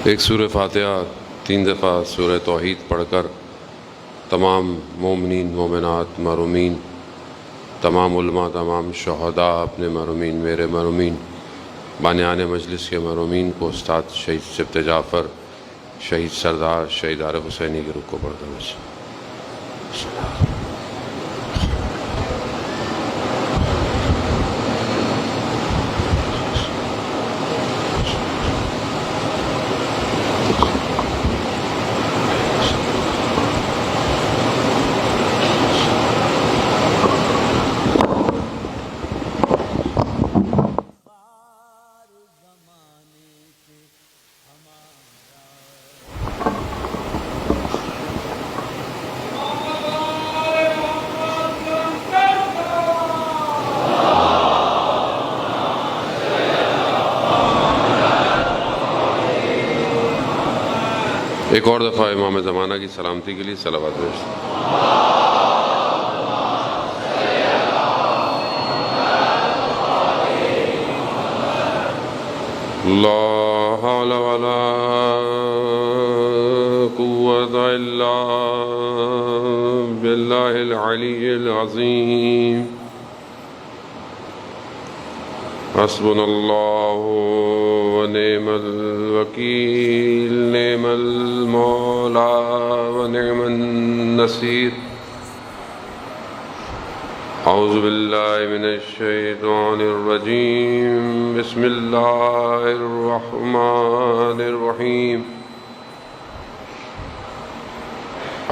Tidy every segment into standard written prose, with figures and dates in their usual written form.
ایک سورہ فاتحہ 3 دفعہ سورہ توحید پڑھ کر تمام مومنین مومنات مرحومین، تمام علماء، تمام شہداء، اپنے مرحومین، میرے مرحومین، بانیان مجلس کے مرحومین کو استاد شہید سبط جعفر، شہید سردار، شہید عارف حسینی کے رخ کو پڑھ کر ایک اور دفعہ امام زمانہ کی سلامتی کے لیے صلوات پیش۔ لا حول ولا قوة الا باللہ العلی العظیم۔ حسبنا اللہ ونعم الوکیل، نعم المولا ونعم النصیر۔ اعوذ باللہ من الشیطان الرجیم، بسم اللہ الرحمن الرحیم۔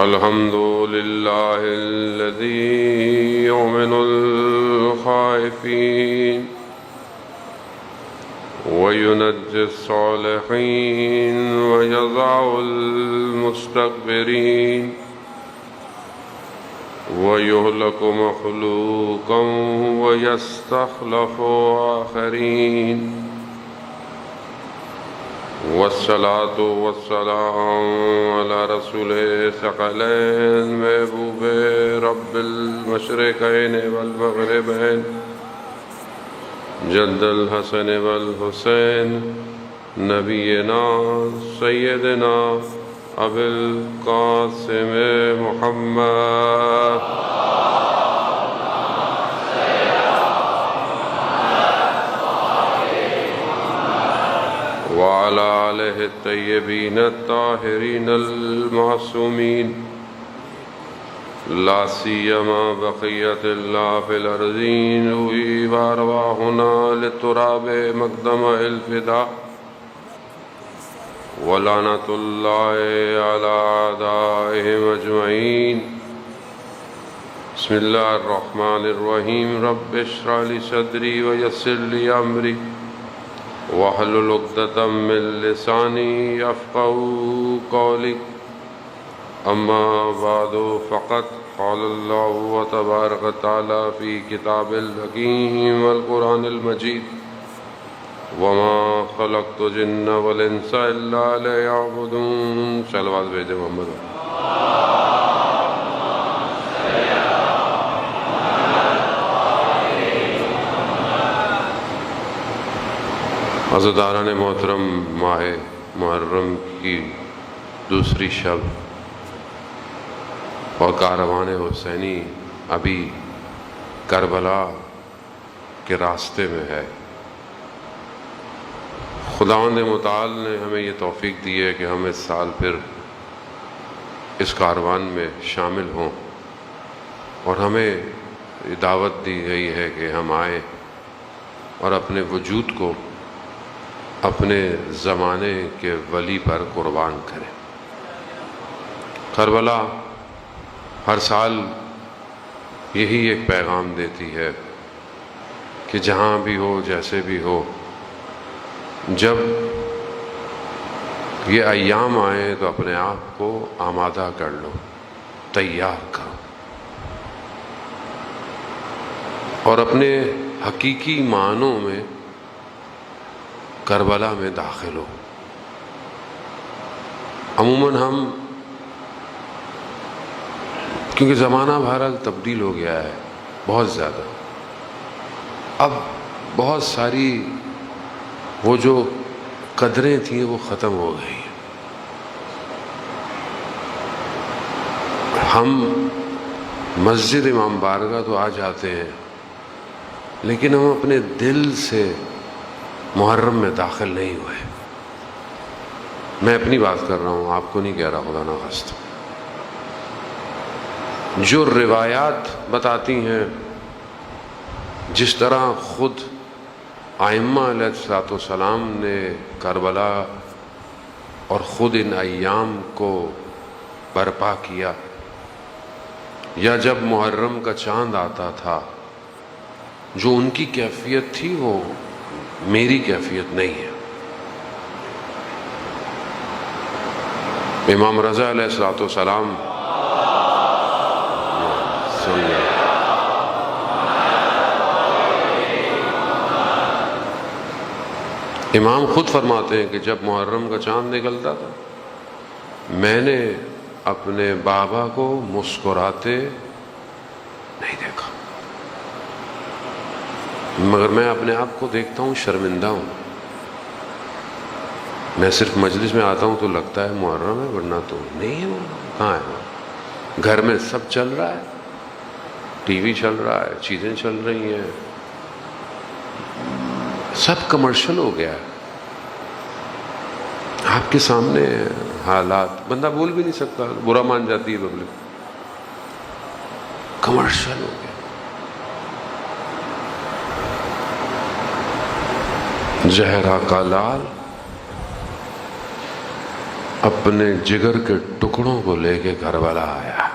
الحمد للہ الذی یؤمن الخائفین وَيُنَجِّي الصَّالِحِينَ وَيَضَعُ الْمُسْتَكْبِرِينَ وَيُهْلِكُ مَخْلُوقًا وَيَسْتَخْلَفُ آخَرِينَ۔ والصلاة والسلام على رسول ثقلین، محبوب رب المشرقین والمغربین، جد الحسن والحسین، نبینا سیدنا ابی القاسم محمد وعلى آلہ الطیبین الطاہرین المعصومین، لا سیما بقیت اللہ فی الارضین، روی وارواحنا للتراب مقدم الفداء، ولعنت اللہ علی اعدائہم اجمعین۔ بسم اللہ الرحمن الرحیم، رب اشرح لی صدری ویسر لی امری واحلل عقدۃ من لسانی یفقہوا قولی۔ اما بعد فقد قال اللہ تبارک تعالی فی کتاب الحکیم والقرآن المجید، وما خلقت الجن والانس الا لیعبدون۔ صلوات بھیجے محمد۔ عزاداران محترم، ماہ محرم کی دوسری شب اور کاروان حسینی ابھی کربلا کے راستے میں ہے۔ خداوند متعال نے ہمیں یہ توفیق دی ہے کہ ہم اس سال پھر اس کاروان میں شامل ہوں، اور ہمیں دعوت دی گئی ہے کہ ہم آئیں اور اپنے وجود کو اپنے زمانے کے ولی پر قربان کریں۔ کربلا ہر سال یہی ایک پیغام دیتی ہے کہ جہاں بھی ہو، جیسے بھی ہو، جب یہ ایام آئیں تو اپنے آپ کو آمادہ کر لو، تیار کرو، اور اپنے حقیقی معنوں میں کربلا میں داخل ہو۔ عموماً ہم، کیونکہ زمانہ بہرحال تبدیل ہو گیا ہے بہت زیادہ، اب بہت ساری وہ جو قدریں تھیں وہ ختم ہو گئی. ہم مسجد امام بارگاہ تو آ جاتے ہیں لیکن ہم اپنے دل سے محرم میں داخل نہیں ہوئے. میں اپنی بات کر رہا ہوں، آپ کو نہیں کہہ رہا، خدا نخواستہ. جو روایات بتاتی ہیں جس طرح خود ائمہ علیہ الصلوۃ والسلام نے کربلا اور خود ان ایام کو برپا کیا، یا جب محرم کا چاند آتا تھا، جو ان کی کیفیت تھی وہ میری کیفیت نہیں ہے. امام رضا علیہ الصلوۃ والسلام امام خود فرماتے ہیں کہ جب محرم کا چاند نکلتا تھا میں نے اپنے بابا کو مسکراتے نہیں دیکھا، مگر میں اپنے آپ کو دیکھتا ہوں شرمندہ ہوں. میں صرف مجلس میں آتا ہوں تو لگتا ہے محرم ہے، ورنہ تو نہیں ہے. کہاں ہے وہ؟ گھر میں سب چل رہا ہے، ٹی وی چل رہا ہے، چیزیں چل رہی ہیں، سب کمرشل ہو گیا ہے. آپ کے سامنے حالات، بندہ بول بھی نہیں سکتا، برا مان جاتی ہے پبلک. کمرشل ہو گیا. زہرا کا لال اپنے جگر کے ٹکڑوں کو لے کے کربلا آیا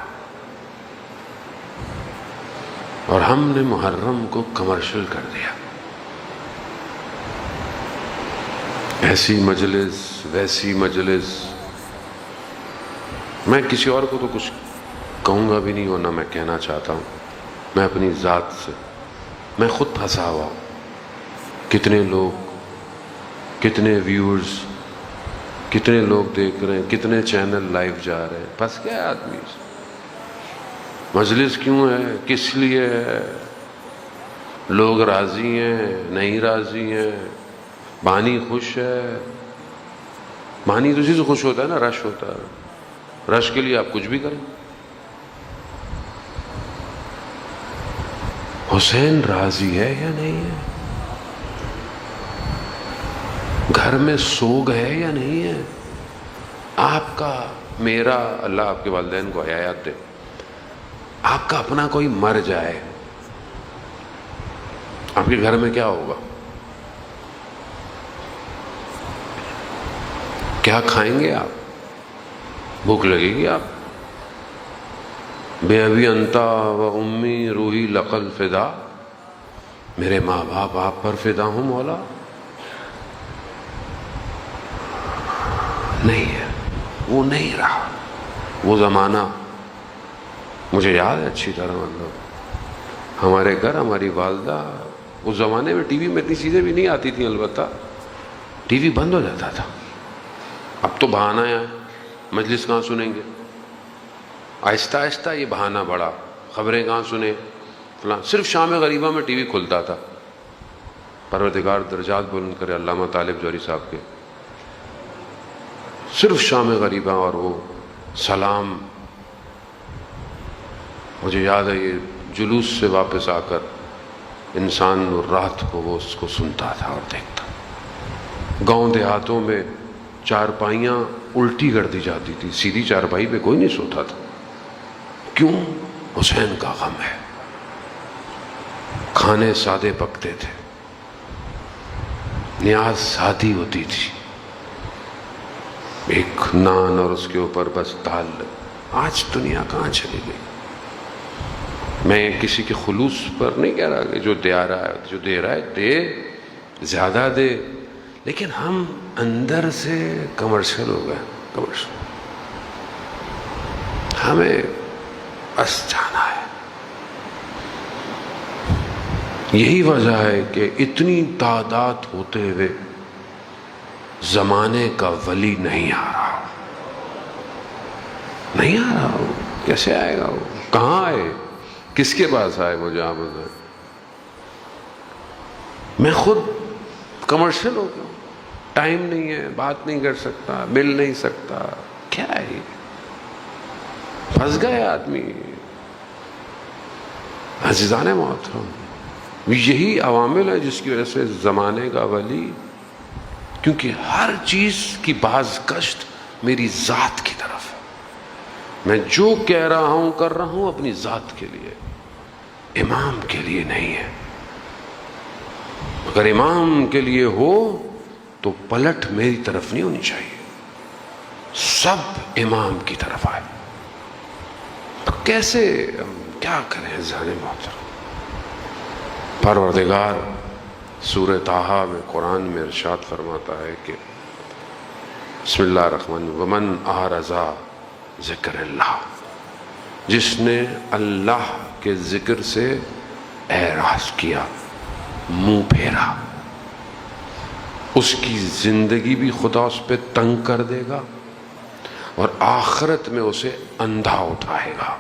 اور ہم نے محرم کو کمرشل کر دیا. ایسی مجلس ویسی مجلس. میں کسی اور کو تو کچھ کہوں گا بھی نہیں، ورنہ میں کہنا چاہتا ہوں. میں اپنی ذات سے، میں خود پھنسا ہوا ہوں. کتنے لوگ، کتنے ویورز، کتنے لوگ دیکھ رہے ہیں، کتنے چینل لائیو جا رہے ہیں. پھنس گیا آدمی. مجلس کیوں ہے، کس لیے ہے، لوگ راضی ہیں نہیں راضی ہیں، بانی خوش ہے. بانی تو اسی سے خوش ہوتا ہے نا، رش ہوتا ہے. رش کے لیے آپ کچھ بھی کریں. حسین راضی ہے یا نہیں ہے؟ گھر میں سوگ ہے یا نہیں ہے؟ آپ کا، میرا، اللہ آپ کے والدین کو حیات دے، آپ کا اپنا کوئی مر جائے، آپ کے گھر میں کیا ہوگا؟ کیا کھائیں گے آپ؟ بھوک لگے گی آپ؟ بے ابی انتا و امی روحی لقل فدا، میرے ماں باپ آپ پر فدا ہوں مولا. نہیں ہے، وہ نہیں رہا وہ زمانہ. مجھے یاد ہے اچھی طرح، مطلب ہمارے گھر ہماری والدہ، اس زمانے میں ٹی وی میں اتنی چیزیں بھی نہیں آتی تھیں، البتہ ٹی وی بند ہو جاتا تھا. اب تو بہانہ ہے، مجلس کہاں سنیں گے؟ آہستہ آہستہ یہ بہانہ بڑھا، خبریں کہاں سنیں، فلاں. صرف شام غریبہ میں ٹی وی کھلتا تھا. پروردگار درجات بلند کرے علامہ طالب جوہری صاحب کے. صرف شام غریبہ اور وہ سلام. مجھے یاد ہے یہ جلوس سے واپس آ کر انسان رات کو وہ اس کو سنتا تھا اور دیکھتا. گاؤں دیہاتوں میں چارپائیاں الٹی کر دی جاتی تھی، سیدھی چارپائی پہ کوئی نہیں سوتا تھا. کیوں؟ حسین کا غم ہے. کھانے سادے پکتے تھے، نیاز سادی ہوتی تھی، ایک نان اور اس کے اوپر بس دال. آج دنیا کہاں چلی گئی؟ میں کسی کے خلوص پر نہیں کہہ رہا کہ جو دے رہا ہے دے، زیادہ دے، لیکن ہم اندر سے کمرشل ہو گئے. کمرشل. ہمیں بس جانا ہے. یہی وجہ ہے کہ اتنی تعداد ہوتے ہوئے زمانے کا ولی نہیں آ رہا. نہیں آ رہا. وہ کیسے آئے گا؟ وہ کہاں آئے؟ کس کے پاس آئے؟ مجھے آپ بتائیں. میں خود کمرشل ہو گیا. ٹائم نہیں ہے، بات نہیں کر سکتا، مل نہیں سکتا، کیا ہے یہ؟ پھنس گئے آدمی۔ عزیزان محترم، یہی عوامل ہے جس کی وجہ سے زمانے کا ولی، کیونکہ ہر چیز کی باز گشت میری ذات کی طرف ہے، میں جو کہہ رہا ہوں کر رہا ہوں اپنی ذات کے لیے، امام کے لیے نہیں ہے۔ اگر امام کے لیے ہو تو پلٹ میری طرف نہیں ہونی چاہیے، سب امام کی طرف آئے۔ تو کیسے ہم کیا کریں عزیزان محترم؟ پروردگار سورہ طٰہٰ میں قرآن میں ارشاد فرماتا ہے کہ بسم اللہ الرحمن الرحیم ومن اعرض ذکر اللہ، جس نے اللہ کے ذکر سے اعراض کیا، منہ پھیرا، اس کی زندگی بھی خدا اس پہ تنگ کر دے گا اور آخرت میں اسے اندھا اٹھائے گا،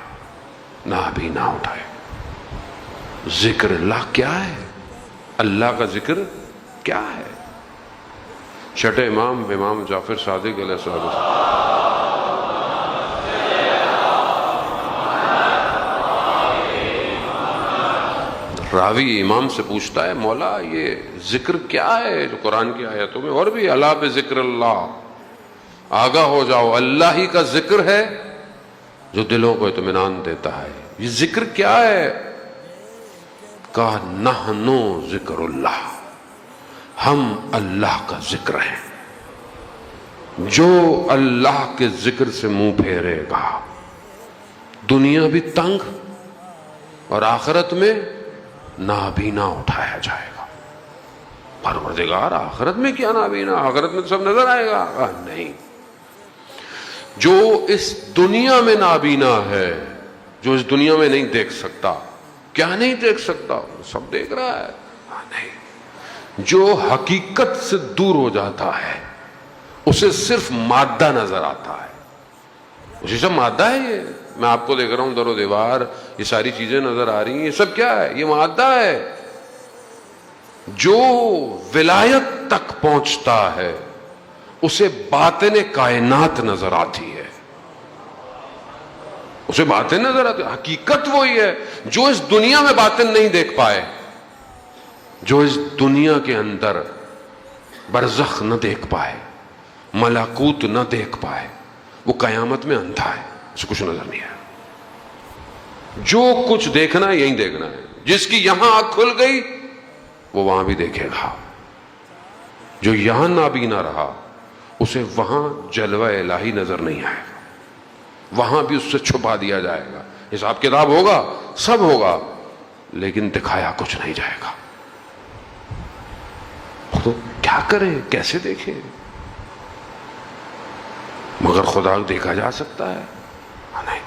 نابینا اٹھائے گا۔ ذکر اللہ کیا ہے؟ اللہ کا ذکر کیا ہے؟ چھٹے امام امام جعفر صادق علیہ السلام، راوی امام سے پوچھتا ہے مولا یہ ذکر کیا ہے جو قرآن کی آیتوں میں اور بھی اللہ بے ذکر اللہ، آگاہ ہو جاؤ اللہ ہی کا ذکر ہے جو دلوں کو اطمینان دیتا ہے، یہ ذکر کیا ہے؟ کہا نحنو ذکر اللہ، ہم اللہ کا ذکر ہیں۔ جو اللہ کے ذکر سے منہ پھیرے گا دنیا بھی تنگ اور آخرت میں نابینا اٹھایا جائے گا۔ پروردگار آخرت میں کیا نابینا؟ آخرت میں تو سب نظر آئے گا؟ نہیں، جو اس دنیا میں نابینا ہے، جو اس دنیا میں نہیں دیکھ سکتا، کیا نہیں دیکھ سکتا؟ سب دیکھ رہا ہے۔ نہیں، جو حقیقت سے دور ہو جاتا ہے اسے صرف مادہ نظر آتا ہے، اسے سب مادہ ہے، یہ میں آپ کو دیکھ رہا ہوں در و دیوار، یہ ساری چیزیں نظر آ رہی ہیں، یہ سب کیا ہے؟ یہ مادہ ہے۔ جو ولایت تک پہنچتا ہے اسے باطن کائنات نظر آتی ہے، اسے باطن نظر آتی ہے، حقیقت وہی ہے۔ جو اس دنیا میں باطن نہیں دیکھ پائے، جو اس دنیا کے اندر برزخ نہ دیکھ پائے، ملکوت نہ دیکھ پائے، وہ قیامت میں اندھا ہے، اسے کچھ نظر نہیں ہے۔ جو کچھ دیکھنا ہے یہیں دیکھنا ہے، جس کی یہاں آنکھ کھل گئی وہ وہاں بھی دیکھے گا، جو یہاں نابینا رہا اسے وہاں جلوہ الہی نظر نہیں آئے گا، وہاں بھی اس سے چھپا دیا جائے گا، حساب کتاب ہوگا، سب ہوگا، لیکن دکھایا کچھ نہیں جائے گا۔ تو کیا کریں، کیسے دیکھیں؟ مگر خدا دیکھا جا سکتا ہے؟ نہیں۔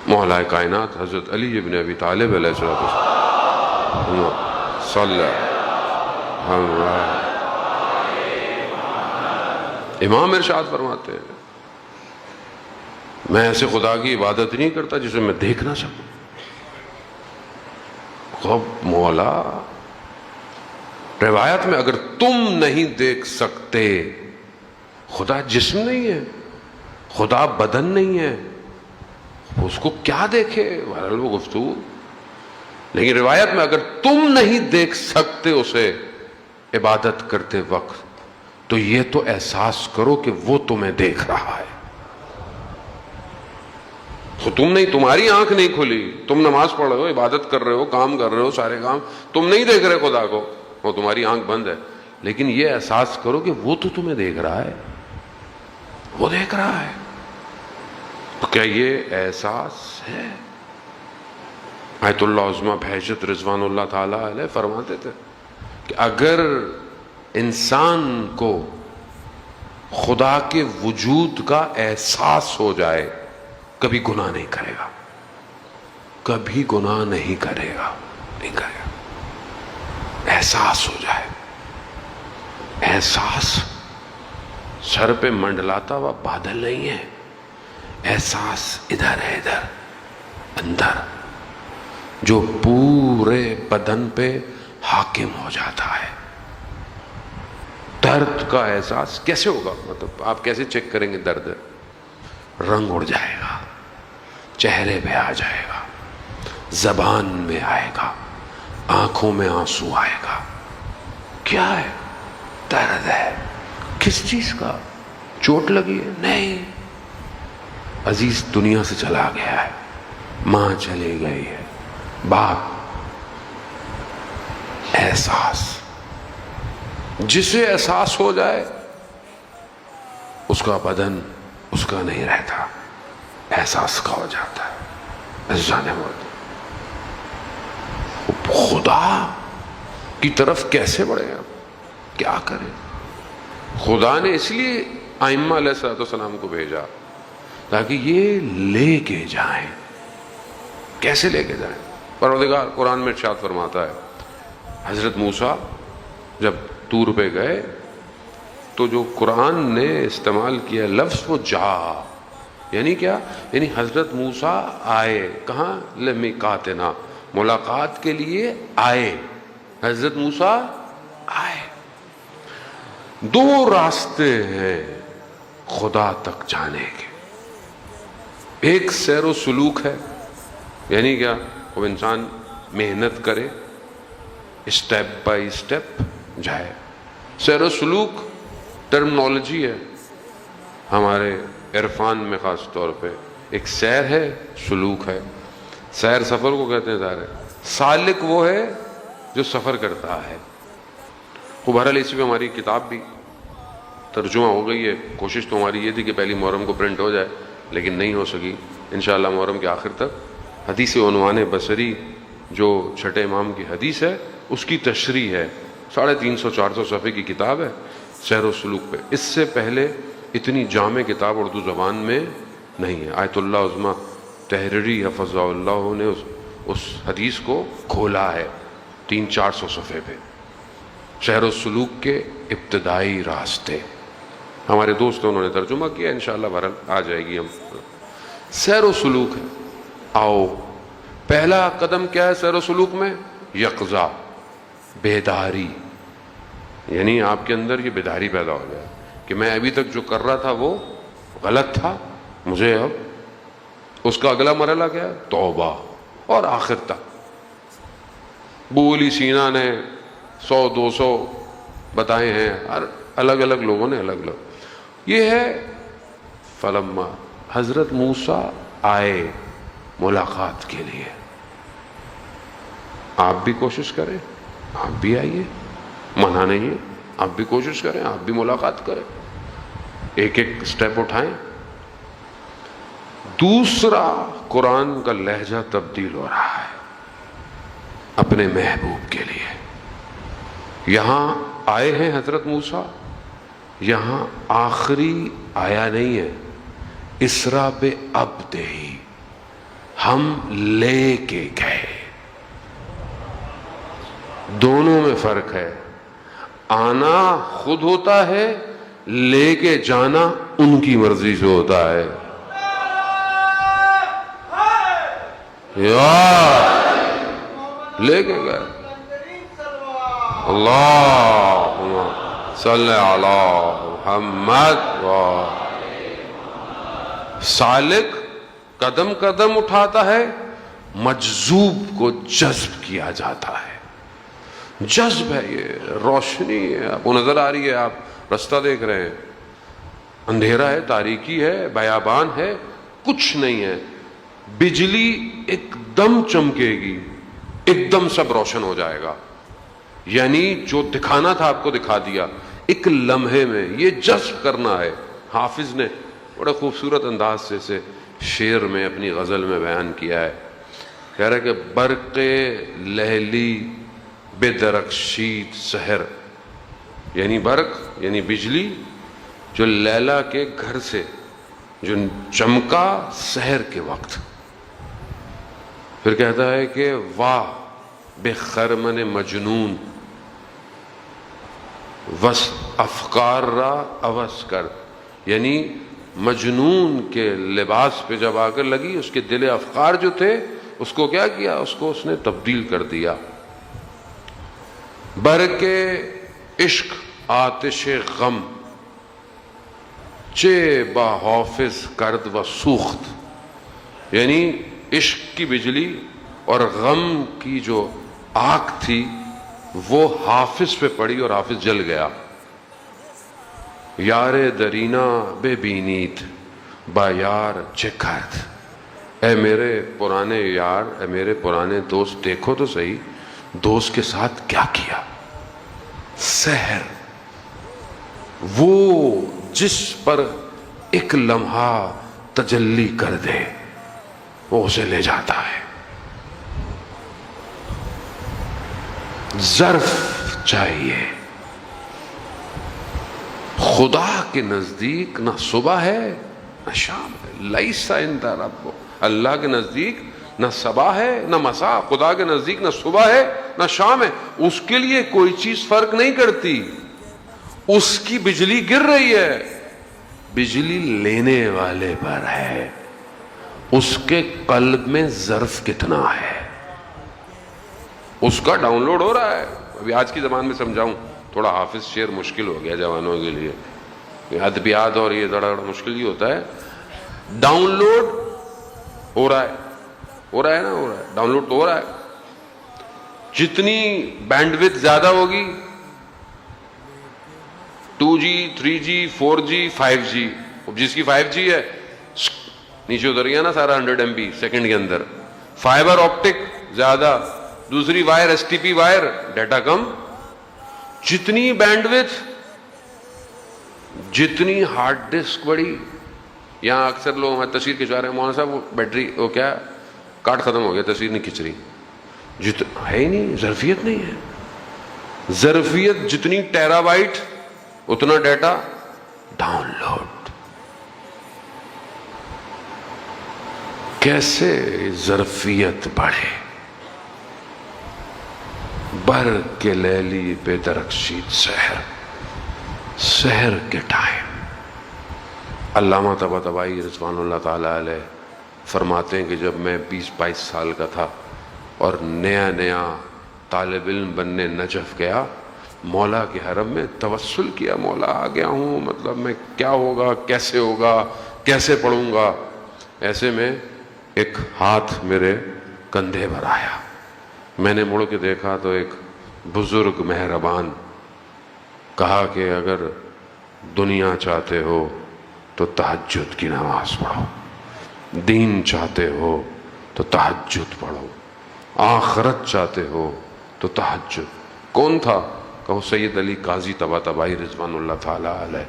مولا کائنات حضرت علی ابن ابی طالب علیہ السلام صلی اللہ، امام ارشاد فرماتے ہیں میں ایسے خدا کی عبادت نہیں کرتا جسے میں دیکھ نہ سکوں۔ خب مولا، روایت میں اگر تم نہیں دیکھ سکتے، خدا جسم نہیں ہے، خدا بدن نہیں ہے، اس کو کیا دیکھے؟ بہرحال وہ گفتگو، لیکن روایت میں اگر تم نہیں دیکھ سکتے اسے عبادت کرتے وقت تو یہ تو احساس کرو کہ وہ تمہیں دیکھ رہا ہے۔ تو تم نہیں، تمہاری آنکھ نہیں کھلی، تم نماز پڑھ رہے ہو، عبادت کر رہے ہو، کام کر رہے ہو، سارے کام، تم نہیں دیکھ رہے خدا کو، وہ تمہاری آنکھ بند ہے، لیکن یہ احساس کرو کہ وہ تو تمہیں دیکھ رہا ہے، وہ دیکھ رہا ہے۔ تو کیا یہ احساس ہے؟ آیت اللہ عظمہ بہجت رضوان اللہ تعالیٰ علیہ فرماتے تھے کہ اگر انسان کو خدا کے وجود کا احساس ہو جائے کبھی گناہ نہیں کرے گا، کبھی گناہ نہیں کرے گا، نہیں کرے گا۔ احساس ہو جائے، احساس سر پہ منڈلاتا ہوا بادل نہیں ہے، احساس ادھر ہے، ادھر اندر، جو پورے بدن پہ حاکم ہو جاتا ہے، درد کا احساس کیسے ہوگا؟ مطلب آپ کیسے چیک کریں گے درد؟ رنگ اڑ جائے گا، چہرے پہ آ جائے گا، زبان میں آئے گا، آنکھوں میں آنسو آئے گا. کیا ہے؟ درد ہے. کس چیز کا؟ چوٹ لگی ہے؟ نہیں، عزیز دنیا سے چلا گیا ہے، ماں چلی گئی ہے، باپ. احساس، جسے احساس ہو جائے اس کا بدن اس کا نہیں رہتا، احساس کا ہو جاتا ہے. جانے خدا کی طرف کیسے بڑھے آپ؟ کیا کریں؟ خدا نے اس لیے ائمہ علیہ السلام کو بھیجا تاکہ یہ لے کے جائیں. کیسے لے کے جائیں؟ پروردگار قرآن میں ارشاد فرماتا ہے، حضرت موسیٰ جب طور پہ گئے تو جو قرآن نے استعمال کیا لفظ وہ جا، یعنی کیا؟ یعنی حضرت موسیٰ آئے. کہاں؟ لمیقاتنا، ملاقات کے لیے آئے. حضرت موسیٰ آئے. دو راستے ہیں خدا تک جانے کے. ایک سیر و سلوک ہے، یعنی کیا؟ وہ انسان محنت کرے، اسٹیپ بائی اسٹیپ جائے. سیر و سلوک ٹرمنالوجی ہے ہمارے عرفان میں، خاص طور پہ ایک سیر ہے، سلوک ہے. سیر سفر کو کہتے ہیں ظاہر ہے، سالک وہ ہے جو سفر کرتا ہے. بہرحال اسی پہ ہماری کتاب بھی ترجمہ ہو گئی ہے. کوشش تو ہماری یہ تھی کہ پہلی محرم کو پرنٹ ہو جائے، لیکن نہیں ہو سکی. انشاءاللہ محرم کے آخر تک حدیث عنوان بصری جو چھٹے امام کی حدیث ہے اس کی تشریح ہے. 350-400 صفحے کی کتاب ہے سیر و سلوک پہ. اس سے پہلے اتنی جامع کتاب اردو زبان میں نہیں ہے. آیت اللہ عظمہ تحریری حفظہ اللہ نے اس حدیث کو کھولا ہے 300-400 صفحے پہ. سیر و سلوک کے ابتدائی راستے ہمارے دوست انہوں نے ترجمہ کیا، انشاءاللہ بہرحال آ جائے گی. ہم سیر و سلوک ہے. آؤ، پہلا قدم کیا ہے سیر و سلوک میں؟ یقظہ، بیداری. یعنی آپ کے اندر یہ بیداری پیدا ہو جائے کہ میں ابھی تک جو کر رہا تھا وہ غلط تھا، مجھے اب اس کا اگلا مرحلہ کیا ہے؟ توبہ. اور آخر تک بولی سینا نے 100-200 بتائے ہیں، الگ الگ لوگوں نے الگ الگ. یہ ہے فلما حضرت موسیٰ آئے ملاقات کے لیے. آپ بھی کوشش کریں، آپ بھی آئیے، منع نہیں ہے. آپ بھی کوشش کریں، آپ بھی ملاقات کریں، ایک ایک سٹیپ اٹھائیں. دوسرا، قرآن کا لہجہ تبدیل ہو رہا ہے اپنے محبوب کے لیے. یہاں آئے ہیں حضرت موسیٰ، یہاں آخری آیا نہیں ہے. اسرا بے عبدہ، ہم لے کے گئے. دونوں میں فرق ہے. آنا خود ہوتا ہے، لے کے جانا ان کی مرضی سے ہوتا ہے. لے کے گئے. اللہم صلی علی محمد. سالک قدم قدم اٹھاتا ہے، مجذوب کو جذب کیا جاتا ہے. جذب ہے، یہ روشنی ہے. آپ کو نظر آ رہی ہے، آپ رستہ دیکھ رہے ہیں، اندھیرا ہے، تاریکی ہے، بیابان ہے، کچھ نہیں ہے. بجلی ایک دم چمکے گی، ایک دم سب روشن ہو جائے گا. یعنی جو دکھانا تھا آپ کو دکھا دیا ایک لمحے میں. یہ جذب کرنا ہے. حافظ نے بڑے خوبصورت انداز سے اسے شعر میں اپنی غزل میں بیان کیا ہے. کہہ رہا ہے کہ برق لہلی بے درخشید سحر، یعنی برق یعنی بجلی جو لیلا کے گھر سے جو چمکا سحر کے وقت. پھر کہتا ہے کہ واہ بے خرمن مجنون وس افکار را عوض کر. یعنی مجنون کے لباس پہ جب آ کر لگی، اس کے دل افکار جو تھے اس کو کیا کیا؟ اس کو اس نے تبدیل کر دیا. برق عشق آتش غم چے با حافظ کرد و سوخت، یعنی عشق کی بجلی اور غم کی جو آگ تھی وہ حافظ پہ پڑی اور حافظ جل گیا. یار درینا بے بینیت با یار چے کرد، اے میرے پرانے یار، اے میرے پرانے دوست، دیکھو تو صحیح دوست کے ساتھ کیا کیا. سحر، وہ جس پر ایک لمحہ تجلی کر دے وہ اسے لے جاتا ہے. ظرف چاہیے. خدا کے نزدیک نہ صبح ہے نہ شام ہے. لیس عند رب، اللہ کے نزدیک نہ صبح ہے نہ مساء. خدا کے نزدیک نہ صبح ہے نہ شام ہے. اس کے لیے کوئی چیز فرق نہیں کرتی. اس کی بجلی گر رہی ہے، بجلی لینے والے پر ہے. اس کے قلب میں ظرف کتنا ہے، اس کا ڈاؤن لوڈ ہو رہا ہے. ابھی آج کی زبان میں سمجھاؤں، تھوڑا حافظ شعر مشکل ہو گیا جوانوں کے لیے، ادبیات اور یہ تھوڑا مشکل ہی ہوتا ہے. ڈاؤن لوڈ ہو رہا ہے، ہو رہا ہے نا، ہو رہا ہے، ڈاؤن لوڈ تو ہو رہا ہے. جتنی بینڈ وڈتھ زیادہ ہوگی، 2G 3G 4G 5G، جس کی 5G ہے نیچے اتر گیا نا سارا 100 MB سیکنڈ کے اندر. فائبر آپٹک زیادہ، دوسری وائر STP وائر، ڈیٹا کم. جتنی بینڈ وڈتھ جتنی ہارڈ ڈسک بڑی. یہاں اکثر لوگ ہمیں تصویر کھنچوا رہے ہیں، مولانا صاحب وہ بیٹری وہ کیا کارڈ ختم ہو گیا، تصویر نہیں کھنچ رہی. ہے ہی نہیں، ظرفیت نہیں ہے. ظرفیت جتنی ٹیرا بائٹ اتنا ڈیٹا ڈاؤن لوڈ. کیسے ظرفیت بڑھے؟ بر کے لیلی بے درخشید سحر، سحر کے ٹائم. علامہ طباطبائی رضوان اللہ تعالیٰ علیہ فرماتے ہیں کہ جب میں 20-22 سال کا تھا اور نیا نیا طالب علم بننے نجف گیا، مولا کے حرم میں توسل کیا، مولا آ گیا ہوں، مطلب میں کیا ہوگا، کیسے ہوگا، کیسے پڑھوں گا. ایسے میں ایک ہاتھ میرے کندھے پر آیا. میں نے مڑ کے دیکھا تو ایک بزرگ مہربان کہا کہ اگر دنیا چاہتے ہو تو تہجد کی نماز پڑھو، دین چاہتے ہو تو تہجد پڑھو، آخرت چاہتے ہو تو تہجد. کون تھا؟ کہو سید علی قاضی طباطبائی رضوان اللہ تعالیٰ علیہ.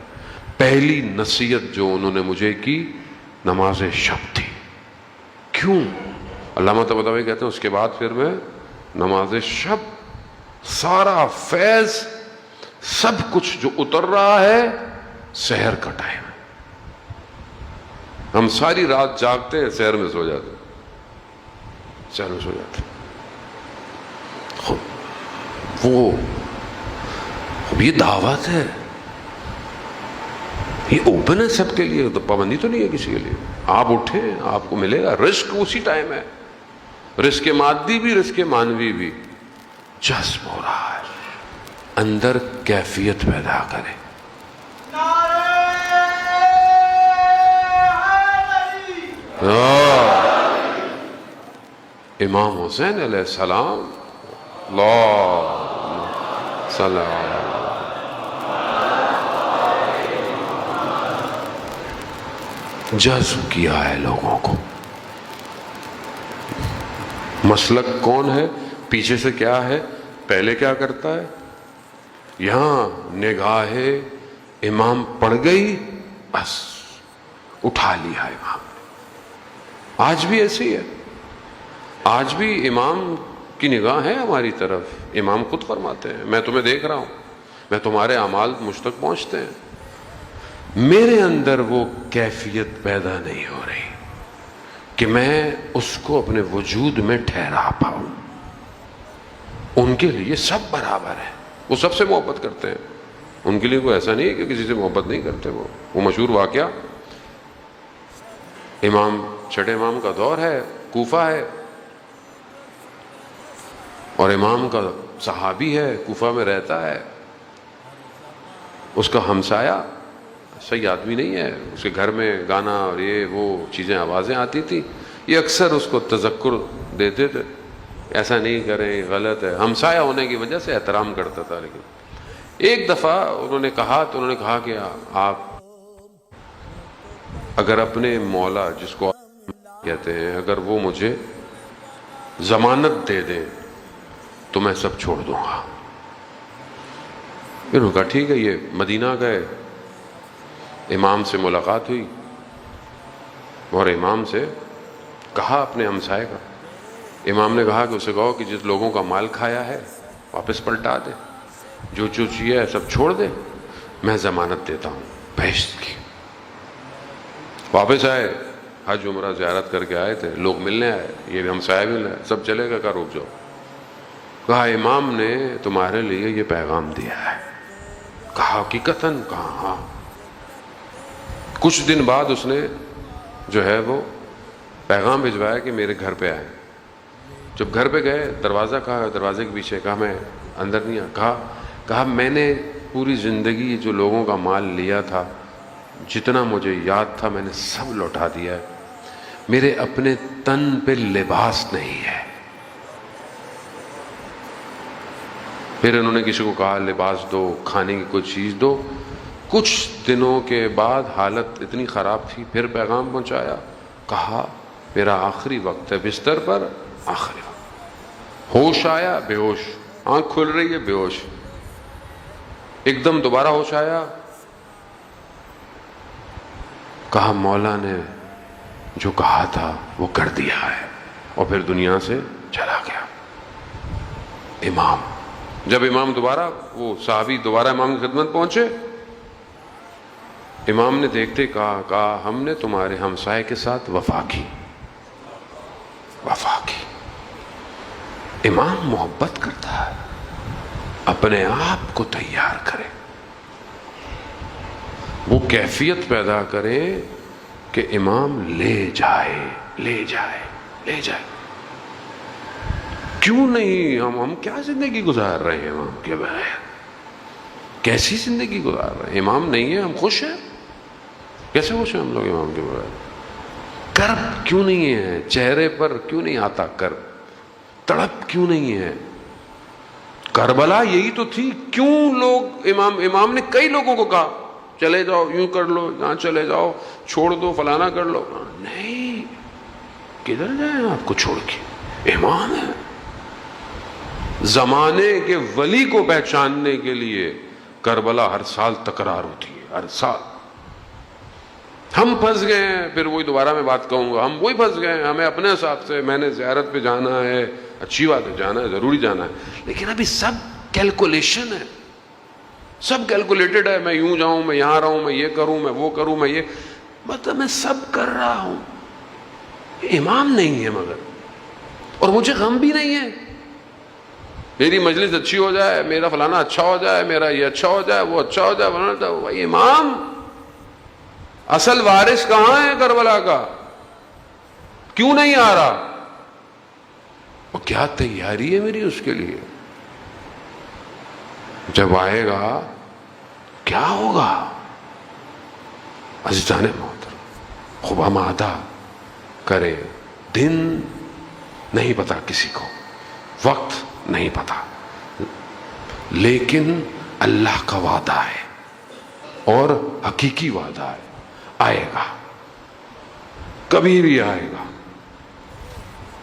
پہلی نصیحت جو انہوں نے مجھے کی نماز شب تھی. کیوں؟ علامہ طباطبائی کہتے ہیں اس کے بعد پھر میں نماز شب، سارا فیض سب کچھ جو اتر رہا ہے سحر کا ٹائم ہے. ہم ساری رات جاگتے ہیں، سحر میں سو جاتے ہیں، سحر میں سو جاتے ہیں. وہ یہ دعوت ہے، یہ اوپن ہے سب کے لیے، تو پابندی تو نہیں ہے کسی کے لیے. آپ اٹھیں، آپ کو ملے گا. رزق اسی ٹائم ہے، رزق مادی بھی رزق مانوی بھی. جذب ہو رہا ہے، اندر کیفیت پیدا کرے. امام حسین علیہ السلام، اللہ صلی اللہ جذب کیا ہے لوگوں کو. مسلک کون ہے، پیچھے سے کیا ہے، پہلے کیا کرتا ہے. یہاں نگاہ امام پڑ گئی، بس اٹھا لیا امام نے. آج بھی ایسی ہے، آج بھی امام کی نگاہ ہے ہماری طرف. امام خود فرماتے ہیں میں تمہیں دیکھ رہا ہوں، میں تمہارے اعمال مجھ تک پہنچتے ہیں، میرے اندر وہ کیفیت پیدا نہیں ہو رہی کہ میں اس کو اپنے وجود میں ٹھہرا پاؤں. ان کے لیے سب برابر ہیں، وہ سب سے محبت کرتے ہیں. ان کے لیے کوئی ایسا نہیں ہے کہ کسی سے محبت نہیں کرتے. وہ مشہور واقعہ، امام چھٹے امام کا دور ہے، کوفہ ہے، اور امام کا صحابی ہے، کوفہ میں رہتا ہے. اس کا ہمسایہ صحیح آدمی نہیں ہے، اس کے گھر میں گانا اور یہ وہ چیزیں آوازیں آتی تھی، یہ اکثر اس کو تذکر دیتے تھے ایسا نہیں کریں غلط ہے، ہمسایہ ہونے کی وجہ سے احترام کرتا تھا۔ لیکن ایک دفعہ انہوں نے کہا کہ آپ اگر اپنے مولا جس کو کہتے ہیں اگر وہ مجھے ضمانت دے دیں تو میں سب چھوڑ دوں گا۔ پھر انہوں نے کہا ٹھیک ہے، یہ مدینہ گئے، امام سے ملاقات ہوئی اور امام سے کہا اپنے ہمسائے کا، امام نے کہا کہ اسے کہو کہ جس لوگوں کا مال کھایا ہے واپس پلٹا دے، جو چیز ہے سب چھوڑ دے، میں ضمانت دیتا ہوں بہشت کی۔ واپس آئے، حج عمرہ زیارت کر کے آئے تھے، لوگ ملنے آئے، یہ بھی ہمسایہ بھی ملنے آئے، سب چلے گئے، کہا رک جاؤ، کہا امام نے تمہارے لیے یہ پیغام دیا ہے۔ کہا حقیقتاً؟ کہا ہاں۔ کچھ دن بعد اس نے جو ہے وہ پیغام بھجوایا کہ میرے گھر پہ آئے۔ جب گھر پہ گئے، دروازے کے پیچھے کہا میں اندر نہیں آیا، کہا میں نے پوری زندگی جو لوگوں کا مال لیا تھا، جتنا مجھے یاد تھا میں نے سب لوٹا دیا ہے، میرے اپنے تن پہ لباس نہیں ہے۔ پھر انہوں نے کسی کو کہا لباس دو، کھانے کی کوئی چیز دو۔ کچھ دنوں کے بعد حالت اتنی خراب تھی، پھر پیغام پہنچایا، کہا میرا آخری وقت ہے، بستر پر آخری وقت۔ ہوش آیا، بے ہوش، آنکھ کھل رہی ہے، بے ہوش، ایک دم دوبارہ ہوش آیا، کہا مولا نے جو کہا تھا وہ کر دیا ہے، اور پھر دنیا سے چلا گیا۔ جب امام دوبارہ، وہ صحابی دوبارہ امام کی خدمت پہنچے، امام نے دیکھتے کہا ہم نے تمہارے ہمسائے کے ساتھ وفا کی۔ امام محبت کرتا ہے، اپنے آپ کو تیار کرے، وہ کیفیت پیدا کرے کہ امام لے جائے۔ کیوں نہیں؟ ہم کیا زندگی گزار رہے ہیں امام کے بغیر؟ کیسی زندگی گزار رہے ہیں؟ امام نہیں ہے، ہم خوش ہیں؟ کیسے خوش ہیں ہم لوگ امام کے بغیر؟ کرب کیوں نہیں ہے چہرے پر؟ کیوں نہیں آتا کرب؟ تڑپ کیوں نہیں ہے؟ کربلا یہی تو تھی، کیوں لوگ امام نے کئی لوگوں کو کہا چلے جاؤ، یوں کر لو، یہاں چلے جاؤ، چھوڑ دو، فلانا کر لو، نہیں، کدھر جائیں آپ کو چھوڑ کے؟ امام ہے۔ زمانے کے ولی کو پہچاننے کے لیے کربلا ہر سال تکرار ہوتی ہے، ہر سال۔ ہم پھنس گئے ہیں، پھر وہی دوبارہ میں بات کہوں گا، ہم وہی پھنس گئے ہیں، ہمیں اپنے حساب سے میں نے زیارت پہ جانا ہے، اچھی بات ہے، جانا ہے، ضروری جانا ہے، لیکن ابھی سب کیلکولیشن ہے، سب کیلکولیٹڈ ہے، میں یوں جاؤں، میں یہاں رہوں، میں یہ کروں، میں وہ کروں، میں یہ، مطلب میں سب کر رہا ہوں، امام نہیں ہے مگر، اور مجھے غم بھی نہیں ہے، میری مجلس اچھی ہو جائے، میرا فلانا اچھا ہو جائے، میرا یہ اچھا ہو جائے، وہ اچھا ہو جائے، فلانا، بھائی امام اصل وارث کہاں ہے کربلا کا؟ کیوں نہیں آ رہا؟ اور کیا تیاری ہے میری اس کے لیے؟ جب آئے گا کیا ہوگا؟ عزیزان محترم، خوب آمادہ کرے، دن نہیں پتا کسی کو، وقت نہیں پتا، لیکن اللہ کا وعدہ ہے اور حقیقی وعدہ ہے، آئے گا، کبھی بھی آئے گا۔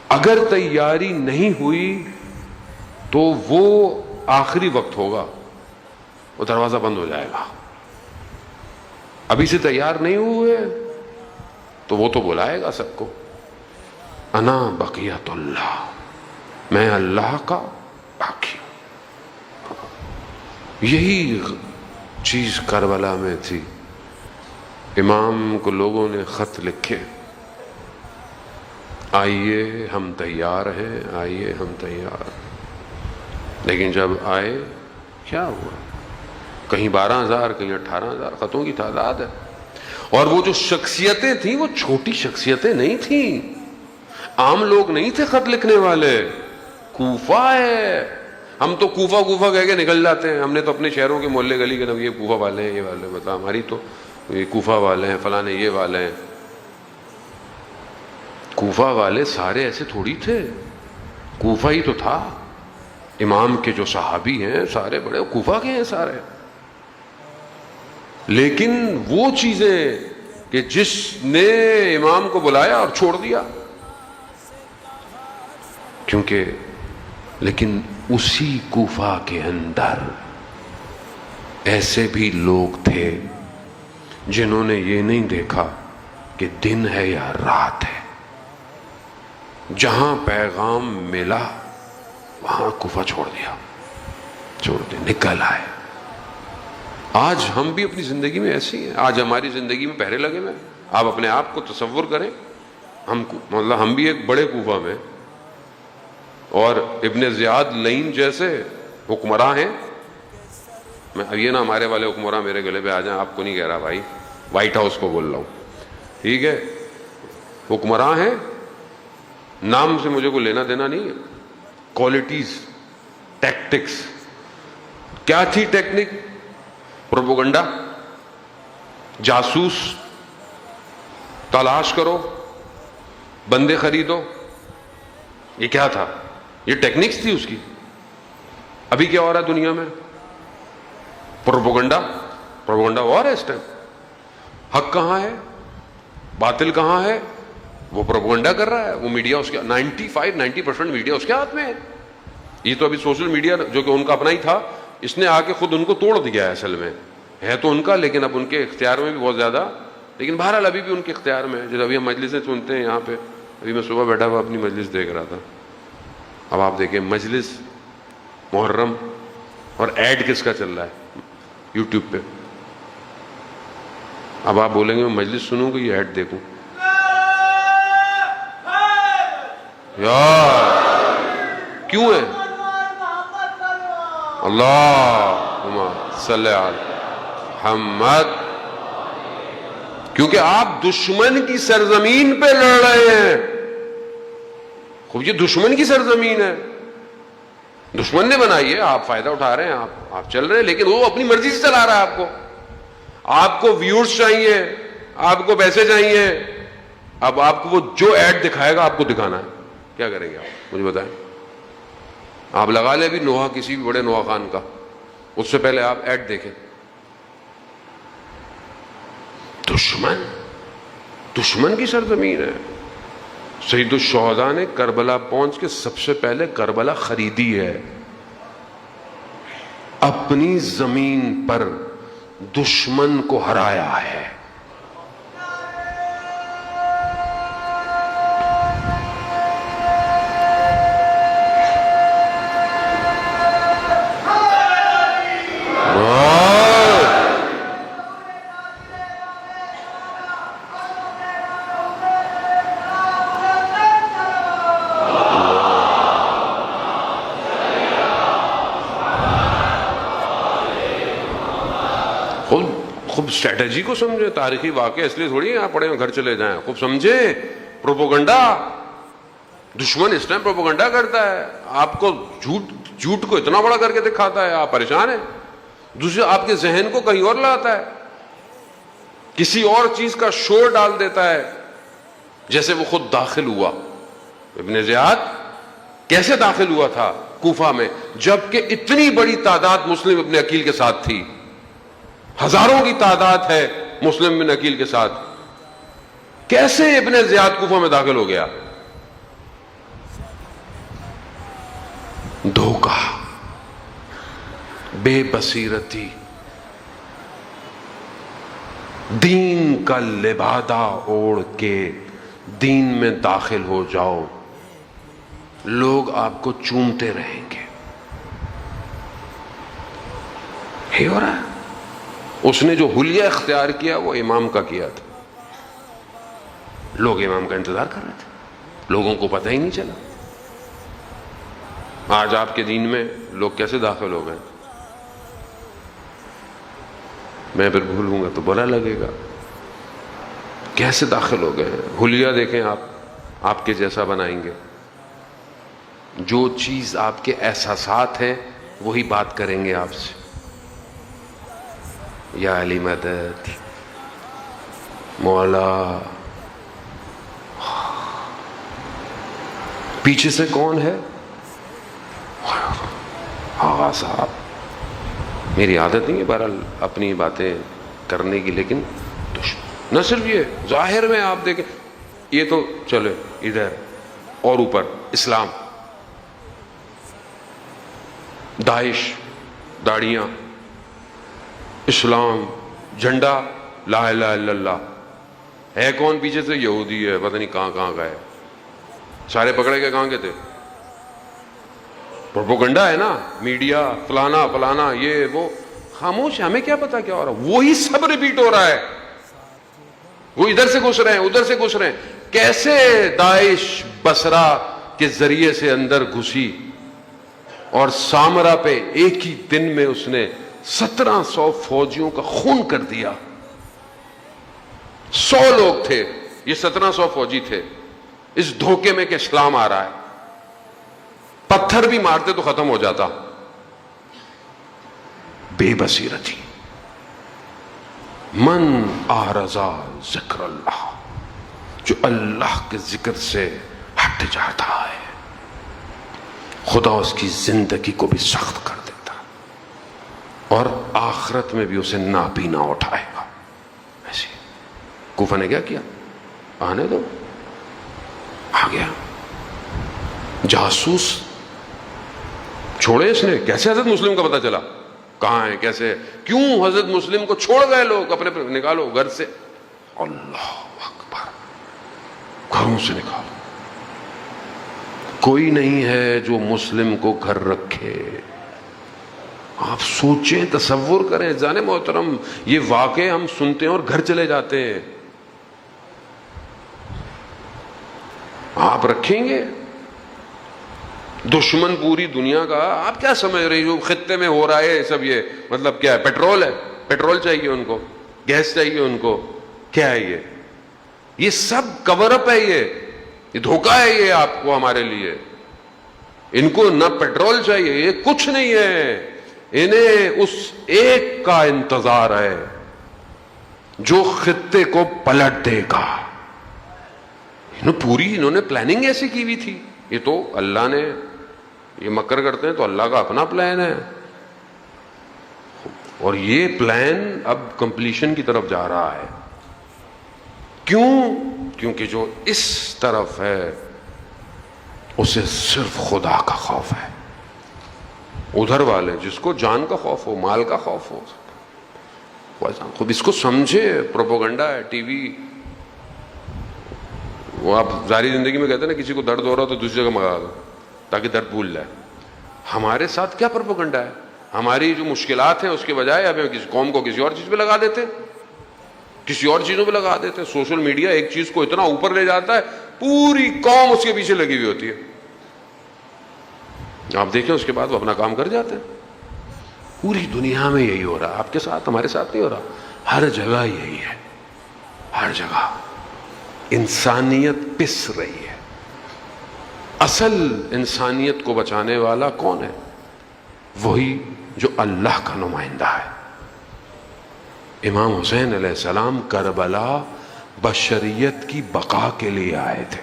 اگر تیاری نہیں ہوئی تو وہ آخری وقت ہوگا، وہ دروازہ بند ہو جائے گا۔ ابھی سے تیار نہیں ہوئے تو وہ تو بلائے گا سب کو، انا بقیت اللہ، میں اللہ کا باقی ہوں۔ یہی چیز کربلا میں تھی۔ امام کو لوگوں نے خط لکھے، آئیے ہم تیار ہیں، آئیے ہم تیار، لیکن جب آئے کیا ہوا؟ کہیں 12,000 کہیں 18,000 خطوں کی تعداد ہے، اور وہ جو شخصیتیں تھیں وہ چھوٹی شخصیتیں نہیں تھیں، عام لوگ نہیں تھے خط لکھنے والے۔ کوفہ ہے، ہم تو کوفہ کوفہ کہہ کے نکل جاتے ہیں. ہم نے تو اپنے شہروں کے محلے گلی کے نام یہ کوفہ والے ہیں، یہ والے، مطلب ہماری تو یہ کوفہ والے ہیں، فلاں یہ والے ہیں. کوفہ والے سارے ایسے تھوڑی تھے، کوفہ ہی تو تھا. امام کے جو صحابی ہیں سارے بڑے کوفہ کے ہیں سارے. لیکن وہ چیزیں کہ جس نے امام کو بلایا اور چھوڑ دیا، کیونکہ لیکن اسی کوفہ کے اندر ایسے بھی لوگ تھے جنہوں نے یہ نہیں دیکھا کہ دن ہے یا رات ہے. جہاں پیغام ملا وہاں کوفہ چھوڑ دیا، نکل آئے. آج ہم بھی اپنی زندگی میں ایسے ہی ہیں. آج ہماری زندگی میں پہرے لگے ہوئے ہیں. آپ اپنے آپ کو تصور کریں، ہم بھی ایک بڑے کوفہ میں، اور ابن زیاد لعین جیسے حکمراں ہیں. میں یہ نہ ہمارے والے حکمراں میرے گلے پہ آ جائیں، آپ کو نہیں کہہ رہا بھائی، وائٹ ہاؤس کو بول رہا ہوں، ٹھیک ہے. حکمراں ہیں، نام سے مجھے کوئی لینا دینا نہیں ہے. کوالٹیز، ٹیکٹکس کیا تھی؟ ٹیکنک پروپیگنڈا، جاسوس، تلاش کرو، بندے خریدو. یہ کیا تھا؟ یہ ٹیکنکس تھی اس کی. ابھی کیا ہو رہا ہے دنیا میں؟ پروپیگنڈا ہو رہا ہے اس ٹائم. حق کہاں ہے، باطل کہاں ہے، وہ پروپیگنڈا کر رہا ہے. وہ میڈیا اس کے 90% میڈیا اس کے ہاتھ میں ہے. یہ تو ابھی سوشل میڈیا جو کہ ان کا اپنا ہی تھا، اس نے آ کے خود ان کو توڑ دیا ہے. اصل میں ہے تو ان کا، لیکن اب ان کے اختیار میں بھی بہت زیادہ. لیکن بہرحال ابھی بھی ان کے اختیار میں ہے. جب ابھی ہم مجلسیں سنتے ہیں یہاں پہ، ابھی میں صبح بیٹھا ہوا اپنی مجلس دیکھ رہا تھا. اب آپ دیکھیں مجلس محرم، اور ایڈ کس کا چل رہا ہے یوٹیوب پہ. اب آپ بولیں گے میں مجلس سنوں کہ یہ ایڈ دیکھوں؟ یار کیوں ہے؟ اللہم صلی علی محمد. کیونکہ آپ دشمن کی سرزمین پہ لڑ رہے ہیں. خوب یہ دشمن کی سرزمین ہے، دشمن نے بنائی ہے، آپ فائدہ اٹھا رہے ہیں، آپ چل رہے ہیں، لیکن وہ اپنی مرضی سے چلا رہا ہے. آپ کو ویورز چاہیے، آپ کو پیسے چاہیے. اب آپ کو وہ جو ایڈ دکھائے گا آپ کو دکھانا ہے. کیا کریں گے آپ مجھے بتائیں؟ آپ لگا لیں بھی نوحہ، کسی بھی بڑے نوحہ خان کا، اس سے پہلے آپ ایڈ دیکھیں. دشمن کی سرزمین ہے. سید الشہداء نے کربلا پہنچ کے سب سے پہلے کربلا خریدی ہے. اپنی زمین پر دشمن کو ہرایا ہے. خوب اسٹریٹجی کو سمجھے، تاریخی واقعہ اس لیے تھوڑی آپ پڑھے گھر چلے جائیں. خوب سمجھے پروپیگنڈا. دشمن اس ٹائم پروپیگنڈا کرتا ہے، آپ کو جھوٹ کو اتنا بڑا کر کے دکھاتا ہے، آپ پریشان ہیں. دوسرے آپ کے ذہن کو کہیں اور لاتا ہے، کسی اور چیز کا شور ڈال دیتا ہے. جیسے وہ خود داخل ہوا، ابن زیاد کیسے داخل ہوا تھا کوفہ میں، جبکہ اتنی بڑی تعداد مسلم ابن عقیل کے ساتھ تھی. ہزاروں کی تعداد ہے مسلم بن عقیل کے ساتھ. کیسے ابن زیاد کوفہ میں داخل ہو گیا؟ دھوکہ، بے بصیرتی. دین کا لبادہ اوڑھ کے دین میں داخل ہو جاؤ، لوگ آپ کو چومتے رہیں گے. یہ ہو رہا ہے. اس نے جو حلیہ اختیار کیا وہ امام کا کیا تھا. لوگ امام کا انتظار کر رہے تھے، لوگوں کو پتہ ہی نہیں چلا. آج آپ کے دین میں لوگ کیسے داخل ہو گئے؟ میں پھر بھولوں گا تو برا لگے گا. کیسے داخل ہو گئے ہیں؟ حلیہ دیکھیں آپ کے جیسا بنائیں گے. جو چیز آپ کے احساسات ہیں وہی بات کریں گے آپ سے. یا علی مدد مولا. پیچھے سے کون ہے؟ آغا صاحب. میری عادت نہیں ہے بہرحال اپنی باتیں کرنے کی، لیکن نہ صرف یہ ظاہر میں آپ دیکھیں، یہ تو چلے ادھر اور اوپر اسلام، داعش، داڑیاں، اسلام، جھنڈا، لا الہ الا اللہ. ہے کون پیچھے سے؟ یہودی ہے، پتہ نہیں کہاں کہاں گئے. سارے پکڑے گئے کہاں کے تھے؟ پروپیگنڈا ہے نا، میڈیا فلانا فلانا یہ وہ. خاموش، ہمیں کیا پتا کیا ہو رہا. وہی سب ریپیٹ ہو رہا ہے. وہ ادھر سے گھس رہے ہیں ادھر سے گھس رہے ہیں. کیسے داعش بصرہ کے ذریعے سے اندر گھسی اور سامرا پہ ایک ہی دن میں اس نے 1700 فوجیوں کا خون کر دیا. 100 لوگ تھے، یہ 1700 فوجی تھے. اس دھوکے میں کہ اسلام آ رہا ہے. پتھر بھی مارتے تو ختم ہو جاتا. بے بصیرتی. من اعرضا ذکر اللہ، جو اللہ کے ذکر سے ہٹ جاتا ہے خدا اس کی زندگی کو بھی سخت کر دیتا اور آخرت میں بھی اسے نابینا اٹھائے گا. ایسے کوفہ نے کیا کیا؟ آنے دو، آ گیا جاسوس. چھوڑے اس نے. کیسے حضرت مسلم کا پتہ چلا؟ کہاں ہے کیسے؟ کیوں حضرت مسلم کو چھوڑ گئے لوگ؟ اپنے نکالو گھر سے. اللہ اکبر. گھروں سے نکالو. کوئی نہیں ہے جو مسلم کو گھر رکھے. آپ سوچیں، تصور کریں. جانے محترم، یہ واقعے ہم سنتے ہیں اور گھر چلے جاتے ہیں. آپ رکھیں گے؟ دشمن پوری دنیا کا. آپ کیا سمجھ رہی ہو خطے میں ہو رہا ہے سب؟ یہ مطلب کیا ہے؟ پیٹرول ہے، پیٹرول چاہیے ان کو، گیس چاہیے ان کو. کیا ہے یہ سب کور اپ ہے. یہ دھوکہ ہے یہ آپ کو، ہمارے لیے. ان کو نہ پیٹرول چاہیے، یہ کچھ نہیں ہے. انہیں اس ایک کا انتظار ہے جو خطے کو پلٹ دے گا. پوری انہوں نے پلاننگ ایسی کی ہوئی تھی. یہ تو اللہ نے، یہ مکر کرتے ہیں تو اللہ کا اپنا پلان ہے، اور یہ پلان اب کمپلیشن کی طرف جا رہا ہے. کیوں؟ کیونکہ جو اس طرف ہے اسے صرف خدا کا خوف ہے. ادھر والے جس کو جان کا خوف ہو، مال کا خوف ہو، خود اس کو سمجھے. پروپیگنڈا ہے، ٹی وی. وہ آپ ظاہری زندگی میں کہتے ہیں نا، کسی کو درد ہو رہا ہو تو دوسری جگہ منگا دو تاکہ درد بھول جائے. ہمارے ساتھ کیا پروپیگنڈا ہے؟ ہماری جو مشکلات ہیں اس کے بجائے اب کسی قوم کو کسی اور چیز پہ لگا دیتے، کسی اور چیزوں پہ لگا دیتے. سوشل میڈیا ایک چیز کو اتنا اوپر لے جاتا ہے، پوری قوم اس کے پیچھے لگی ہوئی ہوتی ہے. آپ دیکھیں اس کے بعد وہ اپنا کام کر جاتے ہیں. پوری دنیا میں یہی ہو رہا ہے. آپ کے ساتھ، ہمارے ساتھ نہیں ہو رہا. ہر جگہ یہی ہے. ہر جگہ انسانیت پس رہی ہے. اصل انسانیت کو بچانے والا کون ہے؟ وہی جو اللہ کا نمائندہ ہے. امام حسین علیہ السلام کربلا بشریت کی بقا کے لیے آئے تھے.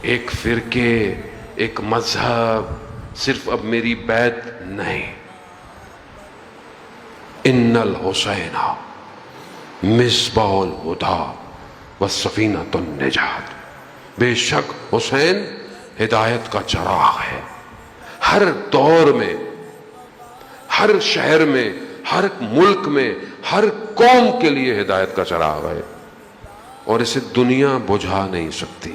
ایک فرقے، ایک مذہب، صرف اب میری بیعت نہیں. ان الحسین مصباح الہدی والسفینۃ النجات. بے شک حسین ہدایت کا چراغ ہے. ہر دور میں، ہر شہر میں، ہر ملک میں، ہر قوم کے لیے ہدایت کا چراغ ہے، اور اسے دنیا بجھا نہیں سکتی.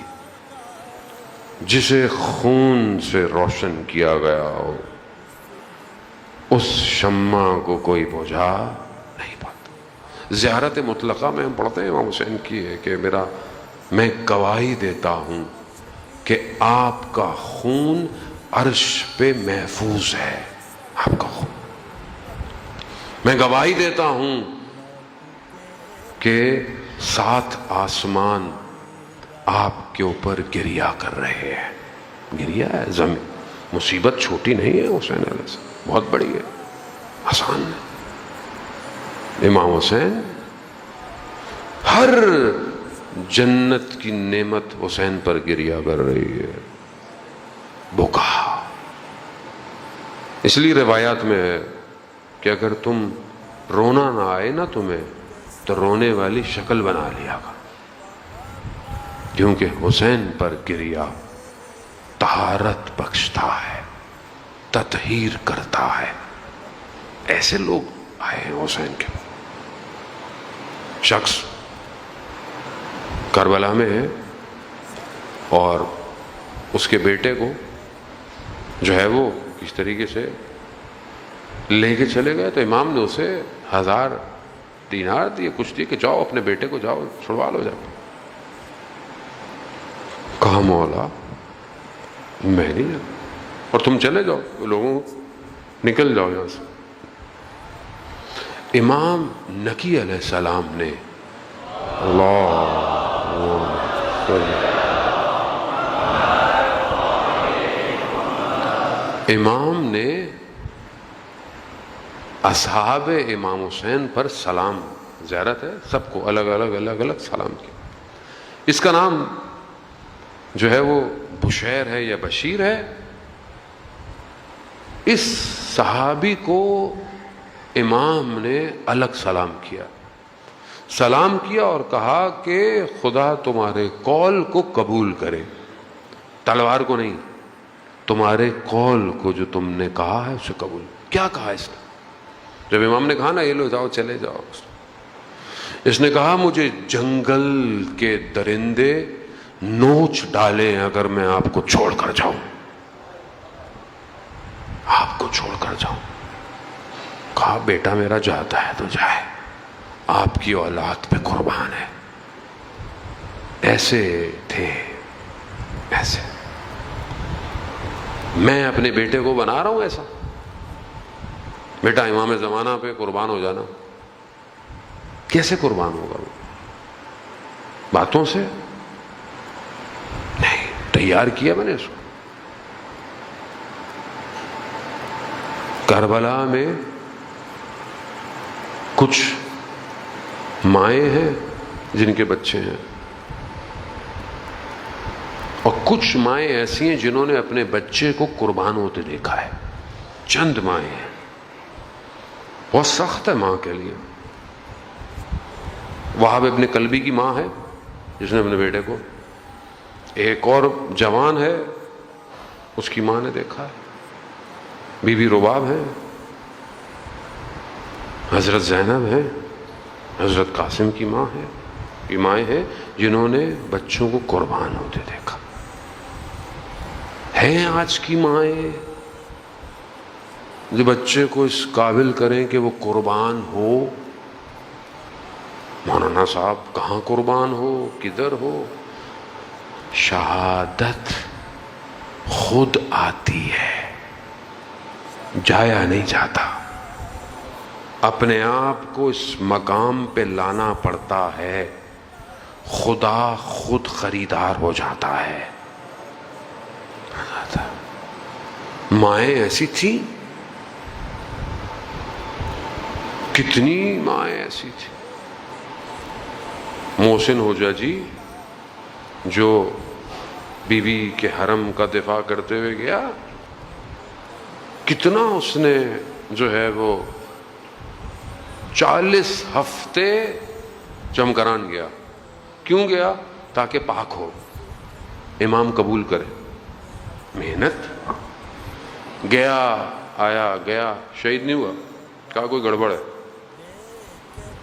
جسے خون سے روشن کیا گیا ہو اس شمع کو کوئی بجھا نہیں پاتا. زیارت مطلقہ میں ہم پڑھتے ہیں امام حسین کی ہے کہ میں گواہی دیتا ہوں کہ آپ کا خون عرش پہ محفوظ ہے. آپ کا خون. میں گواہی دیتا ہوں کہ 7 آسمان آپ کے اوپر گریا کر رہے ہیں. گریا ہے. مصیبت چھوٹی نہیں ہے حسین علیہ السلام، بہت بڑی ہے، آسان ہے. امام حسین، ہر جنت کی نعمت حسین پر گریا کر رہی ہے. بکا. اس لیے روایات میں ہے کہ اگر تم رونا نہ آئے نا تمہیں تو رونے والی شکل بنا لیا کر، کیونکہ حسین پر گریا طہارت بخشتا ہے، تطہیر کرتا ہے. ایسے لوگ آئے ہیں حسین کے. شخص کربلا میں ہے اور اس کے بیٹے کو جو ہے وہ اس طریقے سے لے کے چلے گئے تو امام نے اسے 1000 دینار دیے، کچھ دیے کہ جاؤ اپنے بیٹے کو جاؤ چھڑوا لو. جاؤ. کہا مولا میں نہیں جاؤں، اور تم چلے جاؤ، لوگوں نکل جاؤ یہاں سے. امام نکی علیہ السلام نے امام نے اصحاب امام حسین پر سلام، زیارت ہے سب کو الگ الگ سلام کیا. اس کا نام جو ہے وہ بشیر ہے یا بشیر ہے. اس صحابی کو امام نے الگ سلام کیا اور کہا کہ خدا تمہارے قول کو قبول کرے، تلوار کو نہیں، تمہارے قول کو جو تم نے کہا ہے اسے قبول. کیا کہا اس نے؟ جب امام نے کہا نا یہ لو جاؤ چلے جاؤ، اس نے کہا مجھے جنگل کے درندے نوچ ڈالیں اگر میں آپ کو چھوڑ کر جاؤں، آپ کو چھوڑ کر جاؤں. کہا بیٹا میرا جاتا ہے تو جائے، آپ کی اولاد پہ قربان ہے. ایسے تھے، ایسے. میں اپنے بیٹے کو بنا رہا ہوں ایسا، بیٹا امام زمانہ پہ قربان ہو جانا. کیسے قربان ہوگا وہ؟ باتوں سے نہیں، تیار کیا میں نے اس کو. کربلا میں کچھ مائیں ہیں جن کے بچے ہیں، اور کچھ مائیں ایسی ہیں جنہوں نے اپنے بچے کو قربان ہوتے دیکھا ہے. چند مائیں ہیں، بہت سخت ہے ماں کے لیے. وہاب ابن کلبی کی ماں ہے جس نے اپنے بیٹے کو، ایک اور جوان ہے اس کی ماں نے دیکھا ہے. بی بی رباب ہے، حضرت زینب ہے، حضرت قاسم کی ماں ہے. یہ مائیں ہیں جنہوں نے بچوں کو قربان ہوتے دیکھا. ہیں آج کی مائیں جو بچے کو اس قابل کریں کہ وہ قربان ہو. مولانا صاحب کہاں قربان ہو، کدھر ہو؟ شہادت خود آتی ہے، جایا نہیں جاتا. اپنے آپ کو اس مقام پہ لانا پڑتا ہے، خدا خود خریدار ہو جاتا ہے. مائیں ایسی تھیں، کتنی مائیں ایسی تھیں. محسن ہوجا جی جو بی بی کے حرم کا دفاع کرتے ہوئے گیا، کتنا اس نے جو ہے وہ 40 ہفتے چمکران گیا. کیوں گیا؟ تاکہ پاک ہو، امام قبول کرے. محنت. گیا آیا گیا، شہید نہیں ہوا. کہا کوئی گڑبڑ ہے.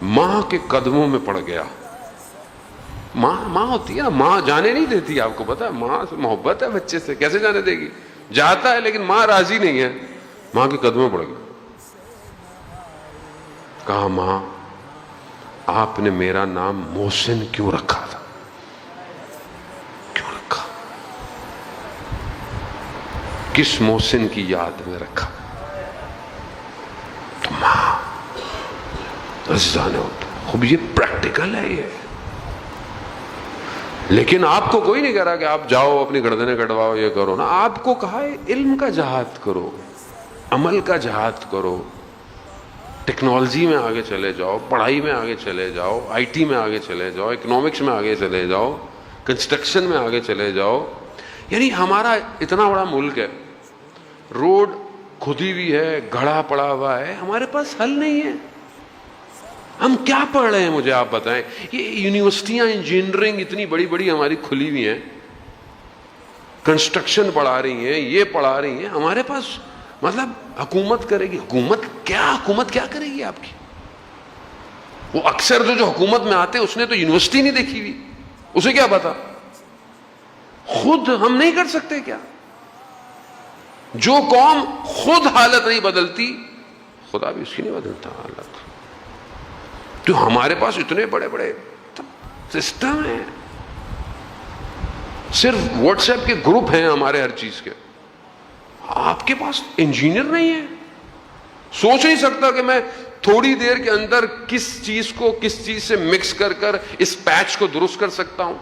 ماں کے قدموں میں پڑ گیا. ماں ہوتی ہے نا، ماں جانے نہیں دیتی. آپ کو پتا ہے ماں سے محبت ہے بچے سے، کیسے جانے دے گی؟ جاتا ہے لیکن ماں راضی نہیں ہے. ماں کے قدموں پڑ گئی. کہا ماں آپ نے میرا نام محسن کیوں رکھا تھا؟ کیوں رکھا؟ کس محسن کی یاد میں رکھا؟ تو ماں عزیزان ہوتا. خوب یہ پریکٹیکل ہے. یہ لیکن آپ کو کوئی نہیں کہہ رہا کہ آپ جاؤ اپنی گردنیں کٹواؤ یہ کرو نا. آپ کو کہا ہے علم کا جہاد کرو, عمل کا جہاد کرو, ٹیکنالوجی میں آگے چلے جاؤ, پڑھائی میں آگے چلے جاؤ, آئی ٹی میں آگے چلے جاؤ, اکنامکس میں آگے چلے جاؤ, کنسٹرکشن میں آگے چلے جاؤ. یعنی ہمارا اتنا بڑا ملک ہے, روڈ کھدی ہوئی ہے, گڑھا پڑا ہوا ہے, ہمارے پاس حل نہیں ہے. ہم کیا پڑھ رہے ہیں مجھے آپ بتائیں. یہ یونیورسٹیاں انجینئرنگ اتنی بڑی بڑی ہماری کھلی ہوئی ہیں, کنسٹرکشن پڑھا رہی ہیں, یہ پڑھا رہی ہیں, ہمارے پاس مطلب حکومت کرے گی. حکومت کیا کرے گی آپ کی؟ وہ اکثر جو حکومت میں آتے اس نے تو یونیورسٹی نہیں دیکھی ہوئی, اسے کیا پتا. خود ہم نہیں کر سکتے کیا؟ جو قوم خود حالت نہیں بدلتی خدا بھی اس کی نہیں بدلتا حالت. تو ہمارے پاس اتنے بڑے بڑے سسٹم ہیں, صرف واٹس ایپ کے گروپ ہیں ہمارے ہر چیز کے. آپ کے پاس انجینئر نہیں ہے, سوچ نہیں سکتا کہ میں تھوڑی دیر کے اندر کس چیز کو کس چیز سے مکس کر کر اس پیچ کو درست کر سکتا ہوں.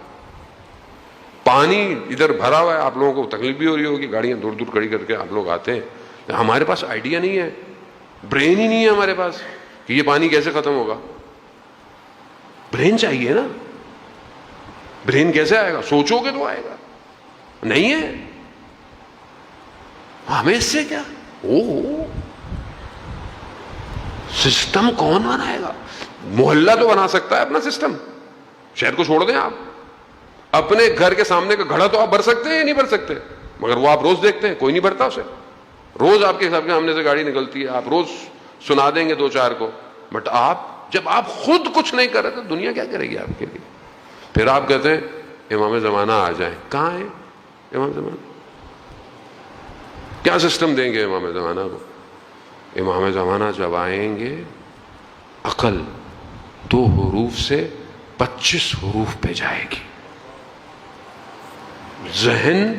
پانی ادھر بھرا ہوا ہے, آپ لوگوں کو تکلیف بھی ہو رہی ہوگی, گاڑیاں دور دور کھڑی کر کے آپ لوگ آتے ہیں. ہمارے پاس آئیڈیا نہیں ہے, برین ہی نہیں ہے ہمارے پاس کہ یہ پانی کیسے ختم ہوگا. برین چاہیے نا, برین کیسے آئے گا؟ سوچو گے تو آئے گا, نہیں ہے. ہمیں اس سے کیا, سسٹم کون بنائے گا؟ محلہ تو بنا سکتا ہے اپنا سسٹم, شہر کو چھوڑ دیں آپ. اپنے گھر کے سامنے کا گھڑا تو آپ بھر سکتے ہیں یا نہیں بھر سکتے؟ مگر وہ آپ روز دیکھتے ہیں, کوئی نہیں بھرتا اسے. روز آپ کے سامنے سے گاڑی نکلتی ہے, آپ روز سنا دیں گے دو چار کو. بٹ آپ جب آپ خود کچھ نہیں کر رہے تو دنیا کیا کرے گی آپ کے لیے؟ پھر آپ کہتے ہیں امام زمانہ آ جائیں. کہاں ہے امام زمانہ؟ کیا سسٹم دیں گے امام زمانہ کو؟ امام زمانہ جب آئیں گے عقل 2 حروف سے 25 حروف پہ جائے گی. ذہن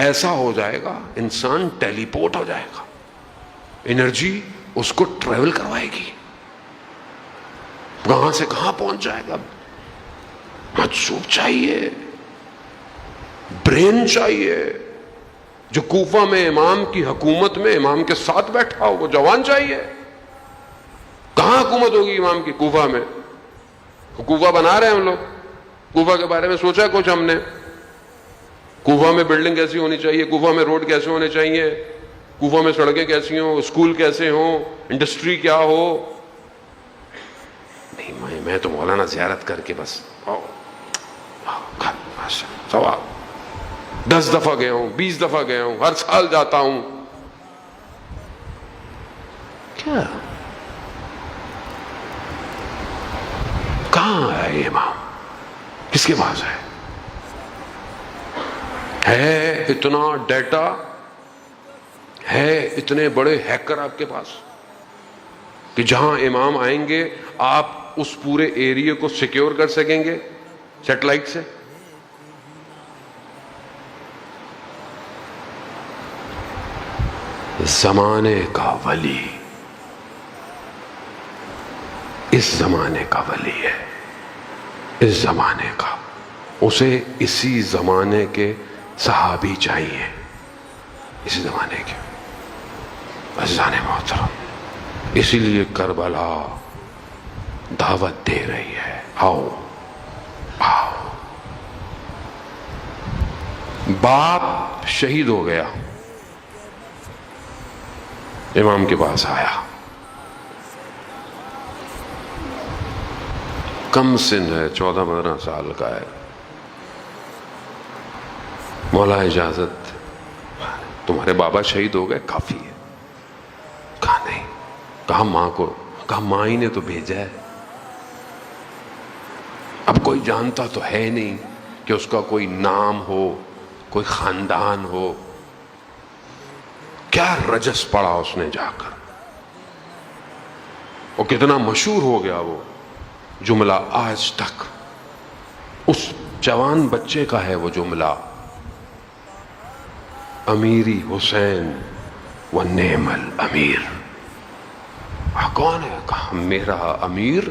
ایسا ہو جائے گا, انسان ٹیلی پورٹ ہو جائے گا, انرجی اس کو ٹریول کروائے گی, کہاں سے کہاں پہنچ جائے گا. مجذوب چاہیے, برین چاہیے. جو کوفہ میں امام کی حکومت میں امام کے ساتھ بیٹھا ہو وہ جوان چاہیے. کہاں حکومت ہوگی امام کی؟ کوفہ میں. کوفہ بنا رہے ہیں ہم لوگ, کوفہ کے بارے میں سوچا کچھ ہم نے؟ کوفہ میں بلڈنگ کیسی ہونی چاہیے, کوفہ میں روڈ کیسے ہونے چاہیے, کوفہ میں سڑکیں کیسی ہوں, اسکول کیسے ہوں, انڈسٹری کیا ہو. نہیں, میں تو مولانا زیارت کر کے بس ثواب 10 دفعہ گیا ہوں, 20 دفعہ گیا ہوں, ہر سال جاتا ہوں. کیا کہاں ہے امام؟ کس کے پاس ہے اتنا ڈیٹا؟ ہے اتنے بڑے ہیکر آپ کے پاس کہ جہاں امام آئیں گے آپ اس پورے ایریے کو سیکیور کر سکیں گے سیٹلائٹ سے؟ زمانے کا ولی اس زمانے کا ولی ہے, اس زمانے کا. اسے اسی زمانے کے صحابی چاہیے, اسی زمانے کے. عزیزان محترم, اسی لیے کربلا دعوت دے رہی ہے, آؤ آؤ. باپ شہید ہو گیا, امام کے پاس آیا, کم سن ہے, 14-15 سال کا ہے. مولا اجازت, تمہارے بابا شہید ہو گئے, کافی ہے. کہا نہیں. کہا ماں کو, کہا ماں ہی نے تو بھیجا ہے. اب کوئی جانتا تو ہے نہیں کہ اس کا کوئی نام ہو, کوئی خاندان ہو. کیا رجس پڑا اس نے جا کر, اور کتنا مشہور ہو گیا وہ جملہ آج تک. اس جوان بچے کا ہے وہ جملہ, امیری حسین و نعم الامیر. کون ہے؟ کہا میرا امیر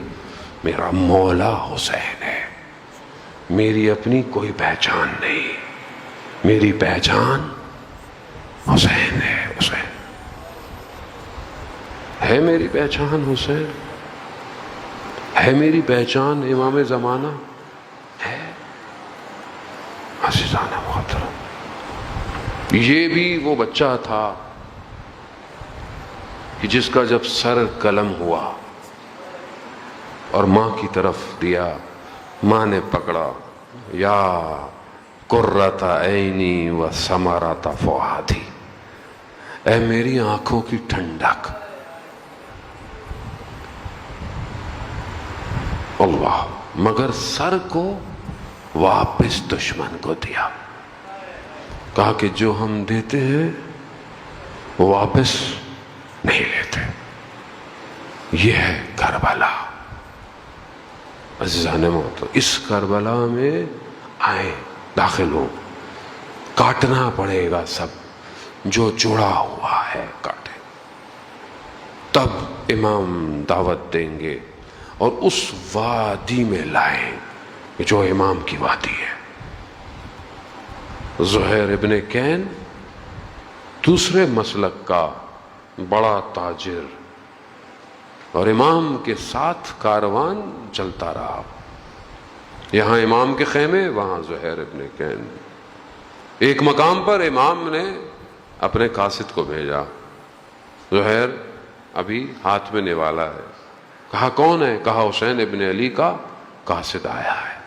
میرا مولا حسین ہے. میری اپنی کوئی پہچان نہیں، میری پہچان حسین ہے، حسین ہے میری پہچان، حسین ہے میری پہچان، امام زمانہ ہے۔ عزیزان محترم، یہ بھی وہ بچہ تھا کہ جس کا جب سر قلم ہوا اور ماں کی طرف دیا، ماں نے پکڑا، یا قرۃ عینی و ثمرۃ فؤادی، اے میری آنکھوں کی ٹھنڈک، اللہ، مگر سر کو واپس دشمن کو دیا۔ کہا کہ جو ہم دیتے ہیں وہ واپس نہیں لیتے، یہ ہے کربلا۔ عزیزان محترم، اس کربلا میں آئیں، داخل ہوں، کاٹنا پڑے گا سب جو جڑا ہوا ہے، کاٹے، تب امام دعوت دیں گے اور اس وادی میں لائیں جو امام کی وادی ہے۔ زہیر ابن کین دوسرے مسلک کا بڑا تاجر، اور امام کے ساتھ کاروان چلتا رہا، یہاں امام کے خیمے، وہاں زہیر ابن کین۔ ایک مقام پر امام نے اپنے قاصد کو بھیجا، زہیر ابھی ہاتھ میں نوالا ہے۔ کہا کون ہے؟ کہا حسین ابن علی کا قاصد آیا ہے۔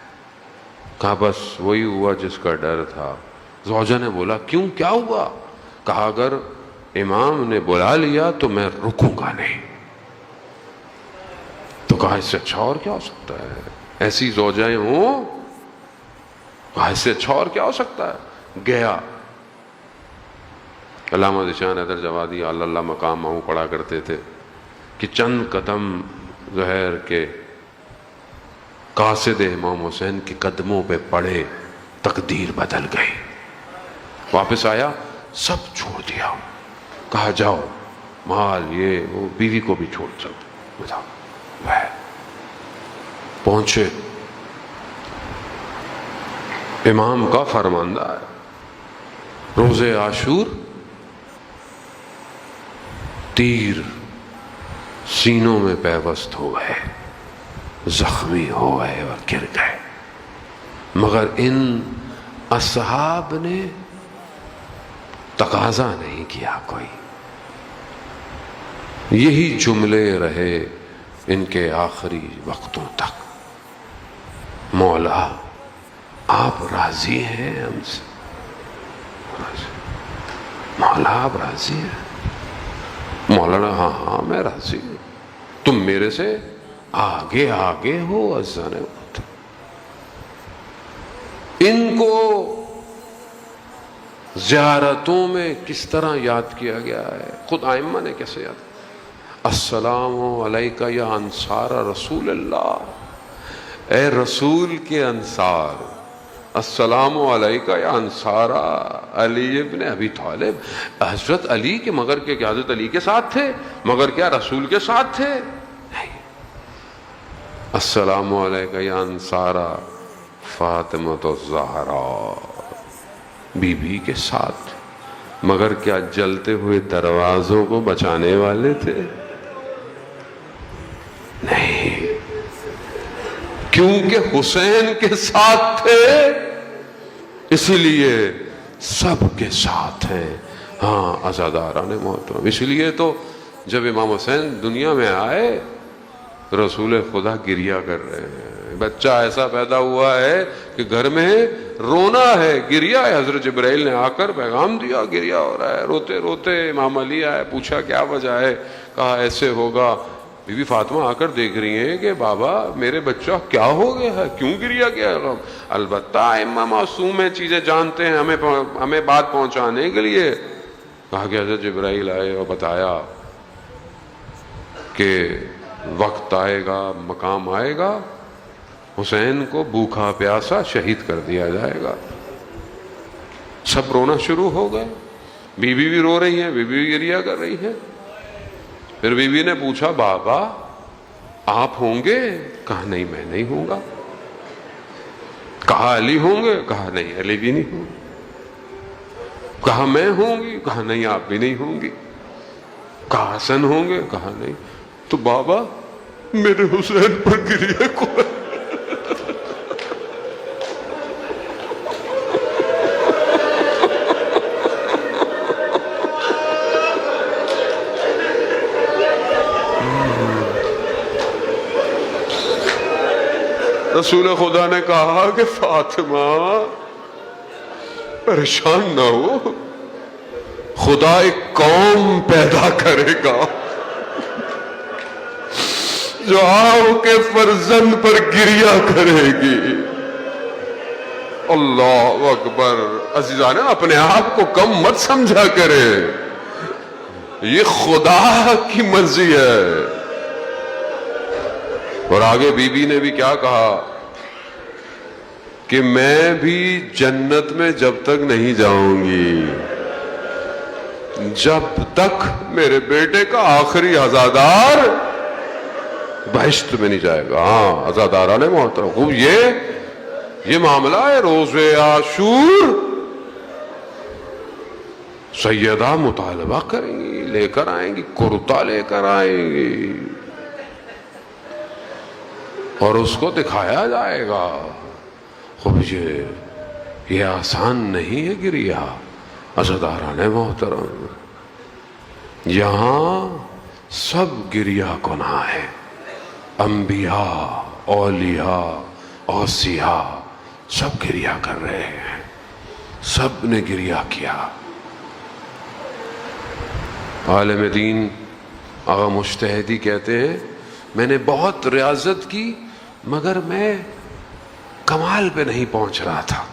کہا بس وہی ہوا جس کا ڈر تھا۔ زوجہ نے بولا کیوں، کیا ہوا؟ کہا اگر امام نے بلا لیا تو میں رکوں گا نہیں۔ تو کہا اس سے اچھا اور کیا ہو سکتا ہے، ایسی زوجائیں ہوں، کہا اس سے اچھا اور کیا ہو سکتا ہے۔ گیا، علامہ ذیشان حیدر جوادی اللہ مقام ماؤں پڑھا کرتے تھے کہ چند قدم زہیر کے قاصد امام حسین کے قدموں پہ پڑے، تقدیر بدل گئی۔ واپس آیا، سب چھوڑ دیا، کہا جاؤ، مال یہ وہ، بیوی کو بھی چھوڑ سکتے، جاؤ۔ پہنچے، امام کا فرماندہ ہے، روز عاشور تیر سینوں میں پیوست ہو گئے، زخمی ہو گئے اور گر گئے، مگر ان اصحاب نے تقاضا نہیں کیا کوئی۔ یہی جملے رہے ان کے آخری وقتوں تک، مولا آپ راضی ہیں ہم سے، مولا آپ راضی ہیں؟ مولانا ہاں ہاں میں راضی ہوں، تم میرے سے آگے آگے ہو۔ عزیزان محترم، ان کو زیارتوں میں کس طرح یاد کیا گیا ہے، خود ائمہ نے کیسے یاد کیا؟ السلام علیکہ یا انصار رسول اللہ، اے رسول کے انصار، السلام علیکہ یا انصار علی ابن ابی طالب، حضرت علی کے، مگر کہ حضرت علی کے ساتھ تھے، مگر کیا رسول کے ساتھ تھے؟ نہیں، السلام علیکہ یا انصار فاطمۃ الزہرا، بی بی کے ساتھ، مگر کیا جلتے ہوئے دروازوں کو بچانے والے تھے؟ نہیں، کیونکہ حسین کے ساتھ تھے اس لیے سب کے ساتھ ہیں۔ ہاں عزاداران محترم، اس لیے تو جب امام حسین دنیا میں آئے، رسول خدا گریہ کر رہے ہیں، بچہ ایسا پیدا ہوا ہے کہ گھر میں رونا ہے، گریہ ہے۔ حضرت جبرائیل نے آ کر پیغام دیا، گریہ ہو رہا ہے، روتے روتے امام علی آئے، پوچھا کیا وجہ ہے؟ کہا ایسے ہوگا۔ بی بی فاطمہ آ کر دیکھ رہی ہیں کہ بابا میرے بچہ کیا ہو گیا ہے، کیوں گریہ کیا ہے؟ البتہ ائمہ معصوم ہیں، چیزیں جانتے ہیں ہمیں بات پہنچانے کے لیے۔ کہا کہ حضرت جبرائیل آئے اور بتایا کہ وقت آئے گا، مقام آئے گا، حسین کو بھوکا پیاسا شہید کر دیا جائے گا۔ سب رونا شروع ہو گئے، بی بی بھی رو رہی ہیں، بی بی بھی گریہ کر رہی ہیں۔ پھر بی بی نے پوچھا بابا آپ ہوں گے؟ کہا نہیں میں نہیں ہوں گا۔ کہا کہا علی ہوں گے، کہا نہیں علی بھی نہیں ہوں گے. کہا میں ہوں گی، کہا نہیں آپ بھی نہیں ہوں گی. کہا حسن ہوں گے، کہا نہیں. تو بابا میرے حسین پر گریہ کو ہے. رسول خدا نے کہا کہ فاطمہ پریشان نہ ہو، خدا ایک قوم پیدا کرے گا جو آپ کے فرزند پر گریہ کرے گی. اللہ اکبر. عزیزان اپنے آپ کو کم مت سمجھا کرے، یہ خدا کی مرضی ہے. اور آگے بی بی نے بھی کیا کہا کہ میں بھی جنت میں جب تک نہیں جاؤں گی جب تک میرے بیٹے کا آخری عزادار بہشت میں نہیں جائے گا. ہاں عزاداران محترم، خوب یہ معاملہ ہے. روز عاشور سیدہ مطالبہ کریں گی، لے کر آئیں گی، کرتا لے کر آئیں گی اور اس کو دکھایا جائے گا. خوب یہ آسان نہیں ہے گریہ. عزاداران محترم، یہاں سب گریہ گناہ ہے. انبیاء، اولیاء، اوصیاء سب گریہ کر رہے ہیں، سب نے گریہ کیا. عالم دین آغا مجتہدی کہتے ہیں میں نے بہت ریاضت کی مگر میں کمال پہ نہیں پہنچ رہا تھا.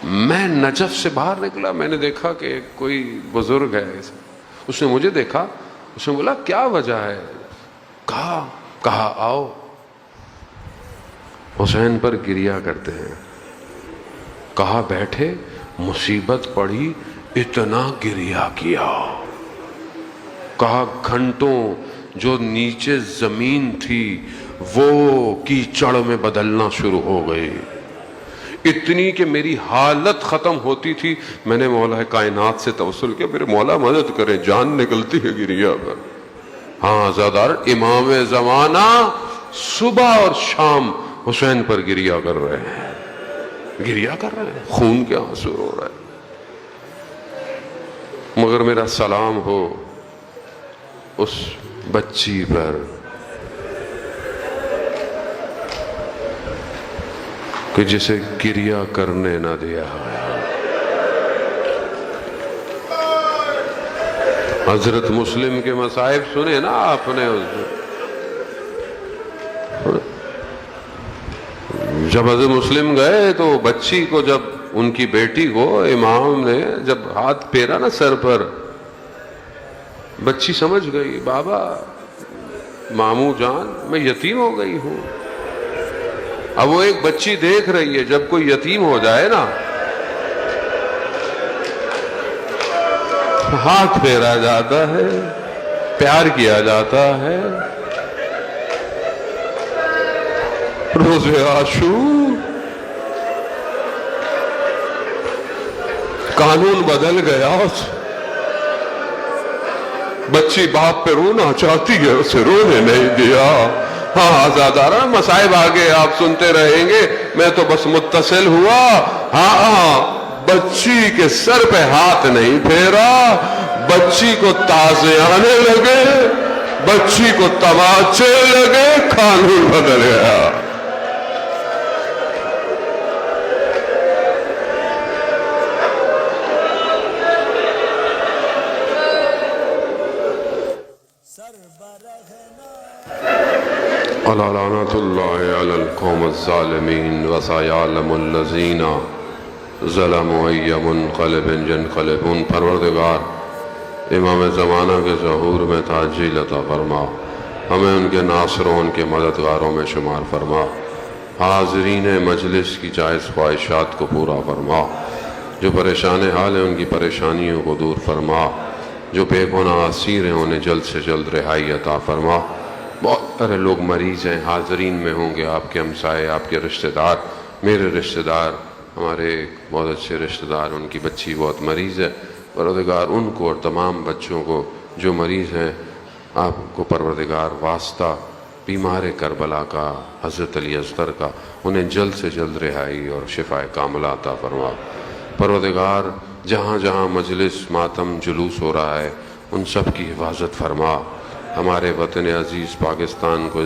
میں نجف سے باہر نکلا، میں نے دیکھا کہ کوئی بزرگ ہے، اس نے مجھے دیکھا، اس نے بولا کیا وجہ ہے؟ کہا آؤ حسین پر گریہ کرتے ہیں. کہا بیٹھے، مصیبت پڑی، اتنا گریہ کیا. کہا گھنٹوں جو نیچے زمین تھی وہ کیچڑ میں بدلنا شروع ہو گئی، اتنی کہ میری حالت ختم ہوتی تھی. میں نے مولا کائنات سے توسل کیا، میرے مولا مدد کرے، جان نکلتی ہے گریہ پر. ہاں عزادار، امام زمانہ صبح اور شام حسین پر گریہ کر رہے ہیں، گریہ کر رہے ہیں، خون کے آنسو رو رہے ہیں. مگر میرا سلام ہو اس بچی پر کہ جسے گریہ کرنے نہ دیا. حضرت مسلم کے مصائب سنے نا آپ نے. جب حضرت مسلم گئے تو بچی کو، جب ان کی بیٹی کو امام نے جب ہاتھ پھیرا نا سر پر، بچی سمجھ گئی بابا ماموں جان میں یتیم ہو گئی ہوں. اب وہ ایک بچی دیکھ رہی ہے جب کوئی یتیم ہو جائے نا ہاتھ پھیرا جاتا ہے، پیار کیا جاتا ہے. روز عاشور قانون بدل گیا. بچی باپ پہ رونا چاہتی ہے، اسے رونے نہیں دیا. ہاں آزادارہ مصائب آگے آپ سنتے رہیں گے، میں تو بس متصل ہوا. ہاں بچی کے سر پہ ہاتھ نہیں پھیرا، بچی کو تازے آنے لگے، بچی کو تماچے لگے، قانون بدل گیا. لعنت اللہ علی القوم الظالمین وسیعلم الذین ظلموا ای منقلب ینقلبون. پروردگار امام زمانہ کے ظہور میں تعجیل عطا فرما، ہمیں ان کے ناصروں، ان کے مددگاروں میں شمار فرما. حاضرین مجلس کی جائز خواہشات کو پورا فرما، جو پریشان حال ہیں ان کی پریشانیوں کو دور فرما، جو بے گناہ اسیر ہیں انہیں جلد سے جلد رہائی عطا فرما. بہت سارے لوگ مریض ہیں، حاضرین میں ہوں گے آپ کے ہمسائے، آپ کے رشتہ دار، میرے رشتہ دار، ہمارے ایک بہت اچھے رشتہ دار، ان کی بچی بہت مریض ہے، پروردگار ان کو اور تمام بچوں کو جو مریض ہیں آپ کو پروردگار واسطہ بیمار کربلا کا، حضرت علی اصغر کا، انہیں جلد سے جلد رہائی اور شفا کاملہ عطا فرما۔ پروردگار جہاں جہاں مجلس ماتم جلوس ہو رہا ہے ان سب کی حفاظت فرما، ہمارے وطن عزیز پاکستان کو